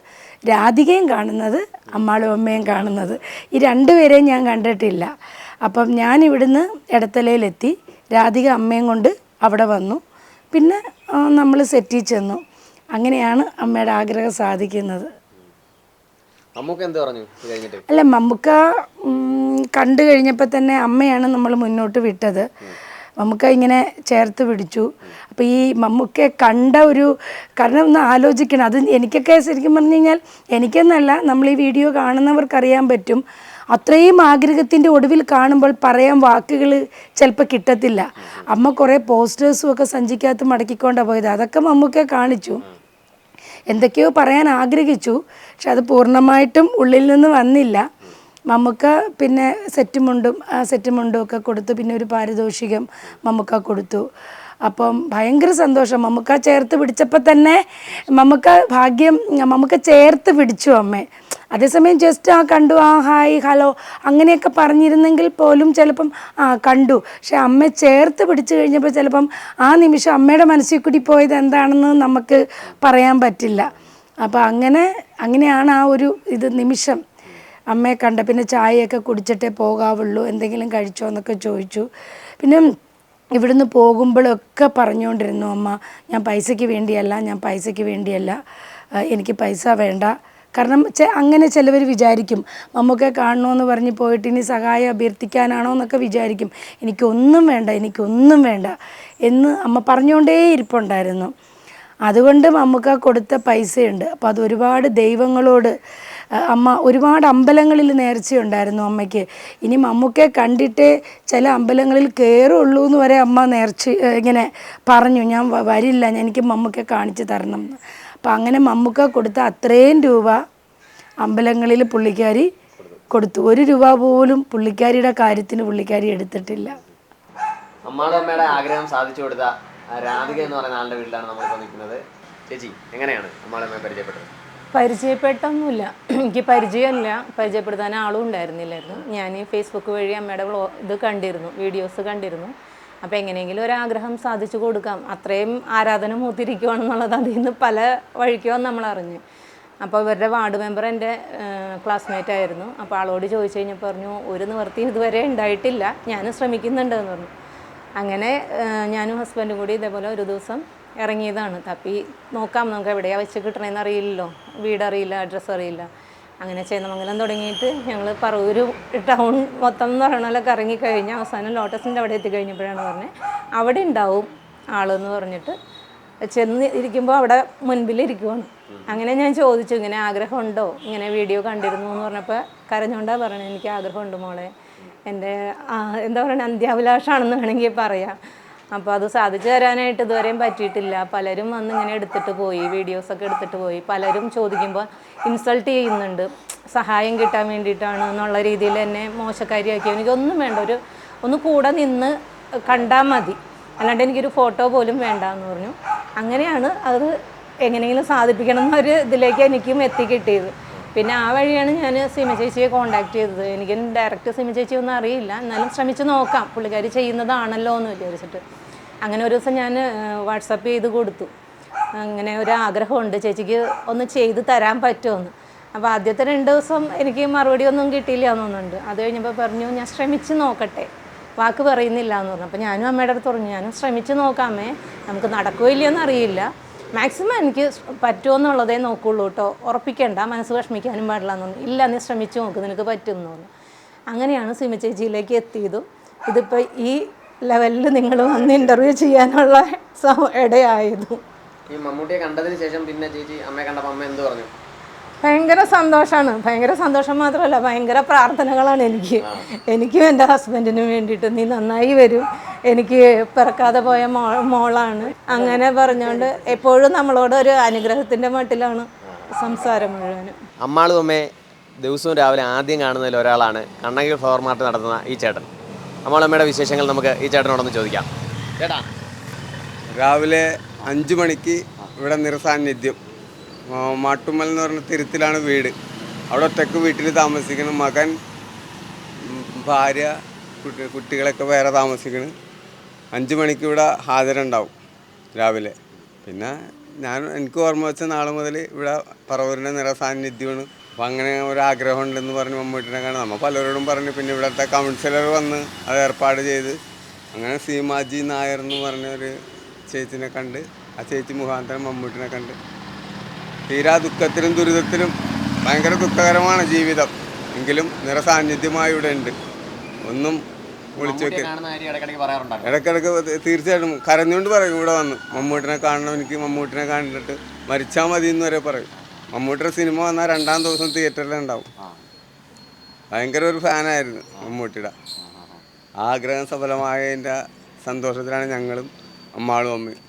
Speaker 2: രാധികയും കാണുന്നത്, അമ്മാളും അമ്മയും കാണുന്നത്. ഈ 2 പേരെയും ഞാൻ കണ്ടിട്ടില്ല. അപ്പം ഞാൻ ഇവിടുന്ന് ഇടത്തലയിലെത്തി, രാധിക അമ്മയും കൊണ്ട് അവിടെ വന്നു. പിന്നെ നമ്മൾ സെറ്റിൽ ചെന്നു. അങ്ങനെയാണ് അമ്മയുടെ ആഗ്രഹം സാധിക്കുന്നത്. അല്ല, മമ്മൂക്ക കണ്ടു കഴിഞ്ഞപ്പോൾ തന്നെ അമ്മയാണ് നമ്മൾ മുന്നോട്ട് വിട്ടത്. മമ്മൂക്ക ഇങ്ങനെ ചേർത്ത് പിടിച്ചു. അപ്പോൾ ഈ മമ്മൂക്കയെ കണ്ട ഒരു, കാരണം ഒന്ന് ആലോചിക്കണം, അത് എനിക്കൊക്കെ ശരിക്കും പറഞ്ഞു കഴിഞ്ഞാൽ, എനിക്കെന്നല്ല, നമ്മൾ ഈ വീഡിയോ കാണുന്നവർക്കറിയാൻ പറ്റും, അത്രയും ആഗ്രഹത്തിൻ്റെ ഒടുവിൽ കാണുമ്പോൾ പറയാൻ വാക്കുകൾ ചിലപ്പോൾ കിട്ടത്തില്ല. അമ്മ കുറേ പോസ്റ്റേഴ്സും ഒക്കെ സഞ്ചിക്കകത്ത് മടക്കിക്കൊണ്ടാണ് പോയത്. അതൊക്കെ മമ്മൂക്കയെ കാണിച്ചു, എന്തൊക്കെയോ പറയാൻ ആഗ്രഹിച്ചു, പക്ഷെ അത് പൂർണ്ണമായിട്ടും ഉള്ളിൽ നിന്ന് വന്നില്ല. മമ്മൂക്ക പിന്നെ സെറ്റ് മുണ്ടും ഒക്കെ കൊടുത്തു. പിന്നെ ഒരു പാരിതോഷികം മമ്മൂക്ക കൊടുത്തു. അപ്പം ഭയങ്കര സന്തോഷം. മമ്മൂക്ക ചേർത്ത് പിടിച്ചപ്പോൾ തന്നെ മമ്മൂക്ക ചേർത്ത് പിടിച്ചു അമ്മേ. അതേസമയം ജസ്റ്റ് കണ്ടു, ഹായ് ഹലോ അങ്ങനെയൊക്കെ പറഞ്ഞിരുന്നെങ്കിൽ പോലും ചിലപ്പം കണ്ടു. പക്ഷെ അമ്മ ചേർത്ത് പിടിച്ചു കഴിഞ്ഞപ്പോൾ ചിലപ്പം ആ നിമിഷം അമ്മയുടെ മനസ്സിൽ കൂടി പോയത് എന്താണെന്ന് നമുക്ക് പറയാൻ പറ്റില്ല. അപ്പോൾ അങ്ങനെയാണ് ആ ഒരു നിമിഷം അമ്മയെ കണ്ട. പിന്നെ ചായയൊക്കെ കുടിച്ചിട്ടേ പോകാവുള്ളൂ, എന്തെങ്കിലും കഴിച്ചോ എന്നൊക്കെ ചോദിച്ചു. പിന്നെ ഇവിടുന്ന് പോകുമ്പോഴൊക്കെ പറഞ്ഞുകൊണ്ടിരുന്നു, അമ്മ ഞാൻ പൈസയ്ക്ക് വേണ്ടിയല്ല, എനിക്ക് പൈസ വേണ്ട. കാരണം അങ്ങനെ ചിലവർ വിചാരിക്കും, മമ്മൂക്കെ കാണണമെന്ന് പറഞ്ഞ് പോയിട്ട് ഇനി സഹായം അഭ്യർത്ഥിക്കാനാണോ എന്നൊക്കെ വിചാരിക്കും. എനിക്കൊന്നും വേണ്ട എന്ന് അമ്മ പറഞ്ഞുകൊണ്ടേ ഇരിപ്പുണ്ടായിരുന്നു. അതുകൊണ്ട് മമ്മൂക്ക കൊടുത്ത പൈസയുണ്ട്. അപ്പോൾ അത് ഒരുപാട് ദൈവങ്ങളോട്, അമ്മ ഒരുപാട് അമ്പലങ്ങളിൽ നേർച്ചയുണ്ടായിരുന്നു അമ്മയ്ക്ക്. ഇനി മമ്മൂക്കയെ കണ്ടിട്ടേ ചില അമ്പലങ്ങളിൽ കയറുള്ളൂ എന്ന് വരെ അമ്മ ഇങ്ങനെ പറഞ്ഞു, ഞാൻ വരില്ല, എനിക്ക് മമ്മൂക്കയെ കാണിച്ചു തരണം എന്ന്. അപ്പം അങ്ങനെ മമ്മൂക്ക കൊടുത്ത അത്രയും രൂപ അമ്പലങ്ങളിൽ പുള്ളിക്കാരി കൊടുത്തു. 1 രൂപ പോലും പുള്ളിക്കാരിയുടെ കാര്യത്തിന് പുള്ളിക്കാരി എടുത്തിട്ടില്ല.
Speaker 5: അമ്മയുടെ ആഗ്രഹം സാധിച്ചു കൊടുത്ത രാധിക എന്ന് പറയുന്ന ആളുടെ വീട്ടിലാണ് നമ്മളിപ്പോൾ നിൽക്കുന്നത്. ചേച്ചി, എങ്ങനെയാണ് അമ്മയെ പരിചയപ്പെട്ടത്?
Speaker 3: പരിചയപ്പെട്ടൊന്നുമില്ല, എനിക്ക് പരിചയമല്ല, പരിചയപ്പെടുത്താൻ ആളും ഉണ്ടായിരുന്നില്ലായിരുന്നു. ഞാൻ ഫേസ്ബുക്ക് വഴി അമ്മയുടെ വീഡിയോസ് കണ്ടിരുന്നു. അപ്പോൾ എങ്ങനെയെങ്കിലും ഒരാഗ്രഹം സാധിച്ചു കൊടുക്കാം, അത്രയും ആരാധന മൂത്തിരിക്കുകയാണെന്നുള്ളത് അതിൽ നിന്ന് പല വഴിക്കോ നമ്മൾ അറിഞ്ഞു. അപ്പോൾ ഇവരുടെ വാർഡ് മെമ്പർ എൻ്റെ ക്ലാസ്മേറ്റ് ആയിരുന്നു. അപ്പോൾ ആളോട് ചോദിച്ചു കഴിഞ്ഞപ്പോൾ പറഞ്ഞു, ഒരു നിവൃത്തി ഇതുവരെ ഉണ്ടായിട്ടില്ല, ഞാൻ ശ്രമിക്കുന്നുണ്ടെന്ന് പറഞ്ഞു. അങ്ങനെ ഞാനും ഹസ്ബൻഡും കൂടി ഇതേപോലെ ഒരു ദിവസം ഇറങ്ങിയതാണ്. തപ്പി നോക്കാം, നമുക്ക് എവിടെയാണ് വെച്ച് കിട്ടണമെന്ന് അറിയില്ലല്ലോ, വീടറിയില്ല, അഡ്രസ്സ് അറിയില്ല. അങ്ങനെ ചേന്നമംഗലം തുടങ്ങിയിട്ട് ഞങ്ങൾ പറവൂർ ടൗൺ മൊത്തം എന്ന് പറയണമല്ലോ കറങ്ങിക്കഴിഞ്ഞ് അവസാനം ലോട്ടസിൻ്റെ അവിടെ എത്തിക്കഴിഞ്ഞപ്പോഴാണ് പറഞ്ഞത് അവിടെ ഉണ്ടാവും ആളെന്ന് പറഞ്ഞിട്ട് ചെന്ന് ഇരിക്കുമ്പോൾ അവിടെ മുൻപിലിരിക്കുവാണ്. അങ്ങനെ ഞാൻ ചോദിച്ചു, ഇങ്ങനെ ആഗ്രഹമുണ്ടോ, ഇങ്ങനെ വീഡിയോ കണ്ടിരുന്നു എന്ന് പറഞ്ഞപ്പോൾ കരഞ്ഞുകൊണ്ടാണ് പറയണത്, എനിക്ക് ആഗ്രഹമുണ്ട് മോളെ, എൻ്റെ എന്താ പറയുക അന്ത്യാഭിലാഷമാണെന്ന് വേണമെങ്കിൽ പറയാം. അപ്പോൾ അത് സാധിച്ചു തരാനായിട്ട് ഇതുവരെയും പറ്റിയിട്ടില്ല. പലരും വന്ന് ഇങ്ങനെ എടുത്തിട്ട് പോയി, വീഡിയോസൊക്കെ എടുത്തിട്ട് പോയി. പലരും ചോദിക്കുമ്പോൾ ഇൻസൾട്ട് ചെയ്യുന്നുണ്ട്, സഹായം കിട്ടാൻ വേണ്ടിയിട്ടാണ് എന്നുള്ള രീതിയിൽ എന്നെ മോശക്കാരിയാക്കി. എനിക്കൊന്നും വേണ്ട, ഒന്ന് കൂടെ നിന്ന് കണ്ടാൽ മതി, അല്ലാണ്ട് എനിക്കൊരു ഫോട്ടോ പോലും വേണ്ട എന്ന് പറഞ്ഞു. അങ്ങനെയാണ് അത് എങ്ങനെയെങ്കിലും സാധിപ്പിക്കണം എന്നൊരു ഇതിലേക്ക് എനിക്കും എത്തിക്കിട്ടിയത്. പിന്നെ ആ വഴിയാണ് ഞാൻ സീമ ചേച്ചിയെ കോൺടാക്ട് ചെയ്തത്. എനിക്ക് ഡയറക്റ്റ് സീമ ചേച്ചിയൊന്നും അറിയില്ല, എന്നാലും ശ്രമിച്ച് നോക്കാം, പുള്ളിക്കാരി ചെയ്യുന്നതാണല്ലോ എന്ന് വിചാരിച്ചിട്ട്. അങ്ങനെ ഒരു ദിവസം ഞാൻ വാട്സപ്പ് ചെയ്ത് കൊടുത്തു. അങ്ങനെ ഒരു ആഗ്രഹമുണ്ട്, ചേച്ചിക്ക് ഒന്ന് ചെയ്ത് തരാൻ പറ്റുമെന്ന്. അപ്പോൾ ആദ്യത്തെ 2 ദിവസം എനിക്ക് മറുപടി ഒന്നും കിട്ടിയില്ല എന്നുണ്ട്. അത് കഴിഞ്ഞപ്പോൾ പറഞ്ഞു ഞാൻ ശ്രമിച്ച് നോക്കട്ടെ, വാക്ക് പറയുന്നില്ല എന്ന് പറഞ്ഞു. അപ്പോൾ ഞാനും അമ്മയുടെ അടുത്ത് പറഞ്ഞു ഞാനും ശ്രമിച്ച് നോക്കാമേ, നമുക്ക് നടക്കുകയോ ഇല്ലയെന്ന് അറിയില്ല, മാക്സിമം എനിക്ക് പറ്റുമെന്നുള്ളതേ നോക്കുള്ളൂ കേട്ടോ, ഉറപ്പിക്കേണ്ട, മനസ്സ് വിഷമിക്കാനും പാടില്ല എന്ന് പറഞ്ഞു. ഇല്ല നീ ശ്രമിച്ച് നോക്ക്, നിനക്ക് പറ്റുമെന്ന് പറഞ്ഞു. അങ്ങനെയാണ് സിമ ചേച്ചിയിലേക്ക് എത്തിയതും ഇതിപ്പോൾ ഈ ലെവലിൽ നിങ്ങൾ വന്ന് ഇൻ്റർവ്യൂ ചെയ്യാനുള്ള ഇടയായതും.
Speaker 5: ഈ മമ്മൂട്ടിയെ കണ്ടതിന് ശേഷം പിന്നെ ചേച്ചി അമ്മയെ കണ്ടപ്പോൾ അമ്മ എന്ത് പറഞ്ഞു?
Speaker 3: ഭയങ്കര സന്തോഷമാണ്. ഭയങ്കര സന്തോഷം മാത്രമല്ല, ഭയങ്കര പ്രാർത്ഥനകളാണ് എനിക്കും എൻ്റെ ഹസ്ബൻഡിനും വേണ്ടിയിട്ട്. നീ നന്നായി വരും, എനിക്ക് പിറക്കാതെ പോയ മോളാണ് അങ്ങനെ പറഞ്ഞുകൊണ്ട് എപ്പോഴും നമ്മളോട് ഒരു അനുഗ്രഹത്തിൻ്റെ മട്ടിലാണ് സംസാരം മുഴുവനും.
Speaker 5: അമ്മാളും അമ്മയെ ദിവസവും രാവിലെ ആദ്യം കാണുന്നതിൽ ഒരാളാണ് കണ്ണകി ഫ്ലവർ മാർട്ട് നടത്തുന്ന ഈ ചേട്ടൻ. അമ്മാളമ്മയുടെ വിശേഷങ്ങൾ നമുക്ക് ഈ ചേട്ടനോടൊന്ന് ചോദിക്കാം. ചേട്ടാ,
Speaker 6: രാവിലെ 5 മണിക്ക് ഇവിടെ നിറസാന്നിധ്യം. മാട്ടുമ്മൽ എന്ന് പറഞ്ഞ തിരുത്തിലാണ് വീട്. അവിടെ ഒറ്റക്ക് വീട്ടിൽ താമസിക്കണം. മകൻ, ഭാര്യ, കുട്ടികളൊക്കെ വേറെ താമസിക്കണം. 5 മണിക്ക് ഇവിടെ ഹാജരുണ്ടാവും രാവിലെ. പിന്നെ എനിക്ക് ഓർമ്മ വെച്ച നാൾ മുതൽ ഇവിടെ പറവൂരിൻ്റെ നിറസാന്നിധ്യമാണ്. അപ്പം അങ്ങനെ ഒരാഗ്രഹം ഉണ്ടെന്ന് പറഞ്ഞ് മമ്മൂട്ടിനെ കാണാൻ നമ്മൾ പലരോടും പറഞ്ഞു. പിന്നെ ഇവിടുത്തെ കൗൺസിലർ വന്ന് അത് ഏർപ്പാട് ചെയ്ത് അങ്ങനെ സീമാജി നായർ എന്ന് പറഞ്ഞൊരു ചേച്ചിനെ കണ്ട്, ആ ചേച്ചി മുഖാന്തരം മമ്മൂട്ടിനെ കണ്ട് തീരാ ദുഃഖത്തിലും ദുരിതത്തിലും ഭയങ്കര ദുഃഖകരമാണ് ജീവിതം, എങ്കിലും നിറസാന്നിധ്യമായി ഇവിടെ ഉണ്ട്. ഒന്നും വിളിച്ചു വെക്കുക ഇടയ്ക്കിടയ്ക്ക് തീർച്ചയായിട്ടും കരഞ്ഞുകൊണ്ട് പറയും. ഇവിടെ വന്ന് മമ്മൂട്ടിനെ കാണണം, എനിക്ക് മമ്മൂട്ടിനെ കണ്ടിട്ട് മരിച്ചാൽ മതി എന്ന് വരെ പറയും. മമ്മൂട്ടിയുടെ സിനിമ വന്നാൽ 2-ാം ദിവസം തിയേറ്ററിലുണ്ടാവും. ഭയങ്കര ഒരു ഫാനായിരുന്നു മമ്മൂട്ടിയുടെ. ആഗ്രഹം സഫലമായതിൻ്റെ സന്തോഷത്തിലാണ് ഞങ്ങളും അമ്മാളും അമ്മയും.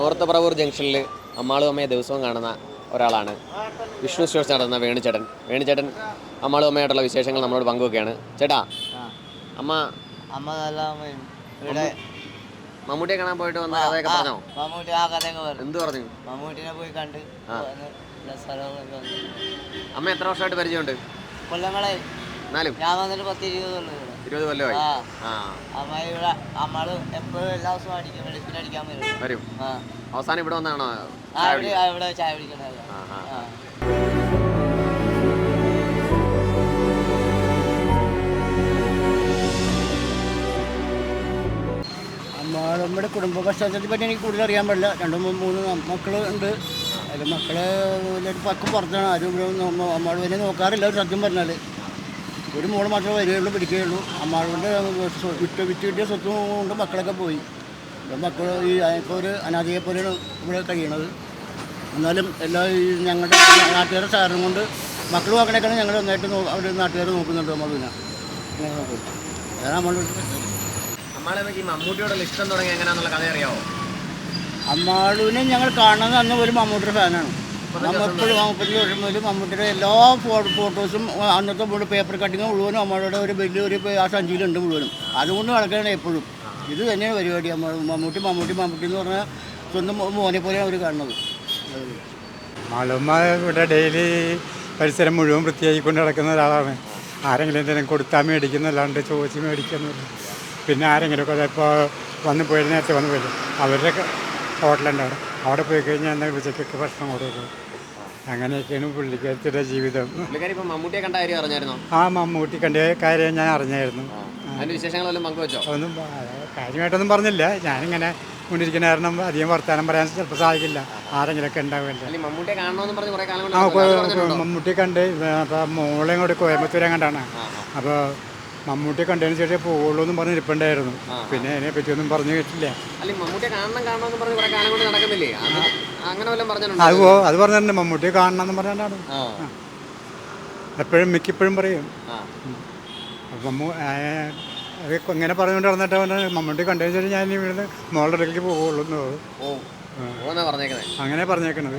Speaker 5: നോർത്ത് പറവൂർ ജംഗ്ഷനിൽ അമ്മാളും അമ്മയെ ദിവസവും കാണുന്ന ഒരാളാണ് വിഷ്ണു സ്റ്റോഴ്സ് നടത്തുന്ന വേണുചേട്ടൻ. വേണുചേട്ടൻ അമ്മാളും അമ്മയായിട്ടുള്ള വിശേഷങ്ങൾ നമ്മളോട് പങ്കുവെക്കുകയാണ്. ചേട്ടാ, അമ്മ
Speaker 4: നല്ല ഇവിടെ
Speaker 5: മമ്മൂട്ടിയെ കാണാൻ പോയിട്ട് വന്ന കഥയൊക്കെ പറഞ്ഞോ?
Speaker 4: മമ്മൂട്ടി ആ കഥയൊക്കെ പറഞ്ഞു.
Speaker 5: എന്ത് പറഞ്ഞു?
Speaker 4: മമ്മൂട്ടിനെ പോയി കണ്ട്
Speaker 5: അമ്മ എത്ര വർഷമായിട്ട് പരിചയമുണ്ട്?
Speaker 4: കൊല്ലങ്ങളായി.
Speaker 5: എന്നാലും
Speaker 4: ഞാൻ വന്നിട്ട് 10-20
Speaker 5: കൊല്ലമായി.
Speaker 4: അമ്മ ഇവിടെ അമ്മള് എപ്പോഴും എല്ലാ ദിവസവും അടിക്കും, വെളുപ്പിന് അടിക്കാൻ
Speaker 5: വരും. അവസാനം ഇവിടെ വന്നാണോ
Speaker 4: ഇവിടെ ചായ പിടിക്കണത്? നമ്മുടെ കുടുംബ പശ്ചാത്തലത്തെ പറ്റി എനിക്ക് കൂടുതൽ അറിയാൻ പാടില്ല. 2-3 മക്കൾ ഉണ്ട്. അതിൽ മക്കളെ പക്കം പുറത്താണ്. ആരും ഇവിടെ അമ്മാളുവിനെ നോക്കാറില്ല. ഒരു സത്യം പറഞ്ഞാൽ ഒരു മോള് മാത്രമേ വരികയുള്ളൂ, പിടിക്കുകയുള്ളൂ. അമ്മാളുവിൻ്റെ വിറ്റ് കിട്ടിയ സ്വത്തും കൊണ്ട് മക്കളൊക്കെ പോയി. മക്കൾ ഈ ഇപ്പോൾ ഒരു അനാഥയെ പോലെയാണ് ഇവിടെ കഴിയണത്. എന്നാലും എല്ലാ ഈ ഞങ്ങളുടെ നാട്ടുകാരുടെ സഹകരണം കൊണ്ട് മക്കൾ നോക്കണേക്കാണ് ഞങ്ങൾ നന്നായിട്ട് അവർ നാട്ടുകാർ നോക്കുന്നുണ്ട് അമ്മാളുവിനെ. അങ്ങനെ നോക്കും. അതാണ്
Speaker 5: അമ്മാളമ്മയ്ക്ക് ഈ മമ്മൂട്ടിയോടുള്ള ഇഷ്ടം തുടങ്ങി എങ്ങനെയാണെന്നുള്ള കഥ അറിയാമോ?
Speaker 4: അമ്മാളുവിനെ ഞങ്ങൾ കാണുന്നത് അന്ന് ഒരു മമ്മൂട്ടിയുടെ ഫാനാണ്. 30 വർഷം മുതൽ മമ്മൂട്ടിയുടെ എല്ലാ ഫോട്ടോസും അന്നത്തെ മുഴുവൻ പേപ്പർ കട്ടിങ് മുഴുവനും അമ്മയുടെ ഒരു വലിയൊരു ആ സഞ്ചിയിലുണ്ട് മുഴുവനും. അതുകൊണ്ട് നടക്കുകയാണ് എപ്പോഴും. ഇത് തന്നെയാണ് പരിപാടി. മമ്മൂട്ടി എന്ന് പറഞ്ഞാൽ സ്വന്തം മോനെ പോലെയാണ് അവർ കാണുന്നത്.
Speaker 7: മാളുമ്മ ഇവിടെ ഡെയിലി പരിസരം മുഴുവൻ വൃത്തിയായിക്കൊണ്ട് നടക്കുന്ന ഒരാളാണ്. ആരെങ്കിലും എന്തെങ്കിലും കൊടുത്താൽ മേടിക്കുന്നല്ലാണ്ട് ചോദിച്ച് മേടിക്കുന്നില്ല. പിന്നെ ആരെങ്കിലുമൊക്കെ ഇപ്പോൾ വന്ന് പോയി നേരത്തെ വന്ന് പോയി അവരുടെ ഹോട്ടലുണ്ട്, അവിടെ പോയി കഴിഞ്ഞാൽ എന്നാൽ ഉച്ചയ്ക്കൊക്കെ ഭക്ഷണം കൊടുക്കും. അങ്ങനെയൊക്കെയാണ് പുള്ളിക്കാരത്തിൻ്റെ ജീവിതം.
Speaker 5: മമ്മൂട്ടിയെ കണ്ട കാര്യം അറിഞ്ഞായിരുന്നോ?
Speaker 7: ആ മമ്മൂട്ടി കണ്ട കാര്യം ഞാൻ അറിഞ്ഞായിരുന്നു. ഒന്നും കാര്യമായിട്ടൊന്നും പറഞ്ഞില്ല. ഞാനിങ്ങനെ കൊണ്ടിരിക്കുന്ന കാരണം അധികം വർത്തമാനം പറയാൻ ചിലപ്പോൾ സാധിക്കില്ല. ആരെങ്കിലുമൊക്കെ ഉണ്ടാവില്ല. മമ്മൂട്ടി കണ്ട് അപ്പോൾ മോളെ കൂടെ കോയമ്പത്തൂരെ കണ്ടാണ്. അപ്പോൾ മമ്മൂട്ടി കണ്ടതിന് ശേഷം പോകുള്ളൂ എന്നും പറഞ്ഞ് ഇരിപ്പുണ്ടായിരുന്നു. പിന്നെ അതിനെ പറ്റിയൊന്നും പറഞ്ഞു കേട്ടില്ല. അത് പറഞ്ഞിട്ടുണ്ട്. മമ്മൂട്ടിയെ കാണണം എന്ന് പറഞ്ഞാണ് എപ്പോഴും മിക്കപ്പോഴും പറയും. അപ്പം അത് ഇങ്ങനെ പറഞ്ഞുകൊണ്ട് നടന്നിട്ട് മമ്മൂട്ടി കണ്ടതിന് ശേഷം ഞാൻ ഇവിടുന്ന് മോളുടെ ഇടയ്ക്ക് പോകുള്ളൂ എന്ന് അങ്ങനെ പറഞ്ഞേക്കണത്.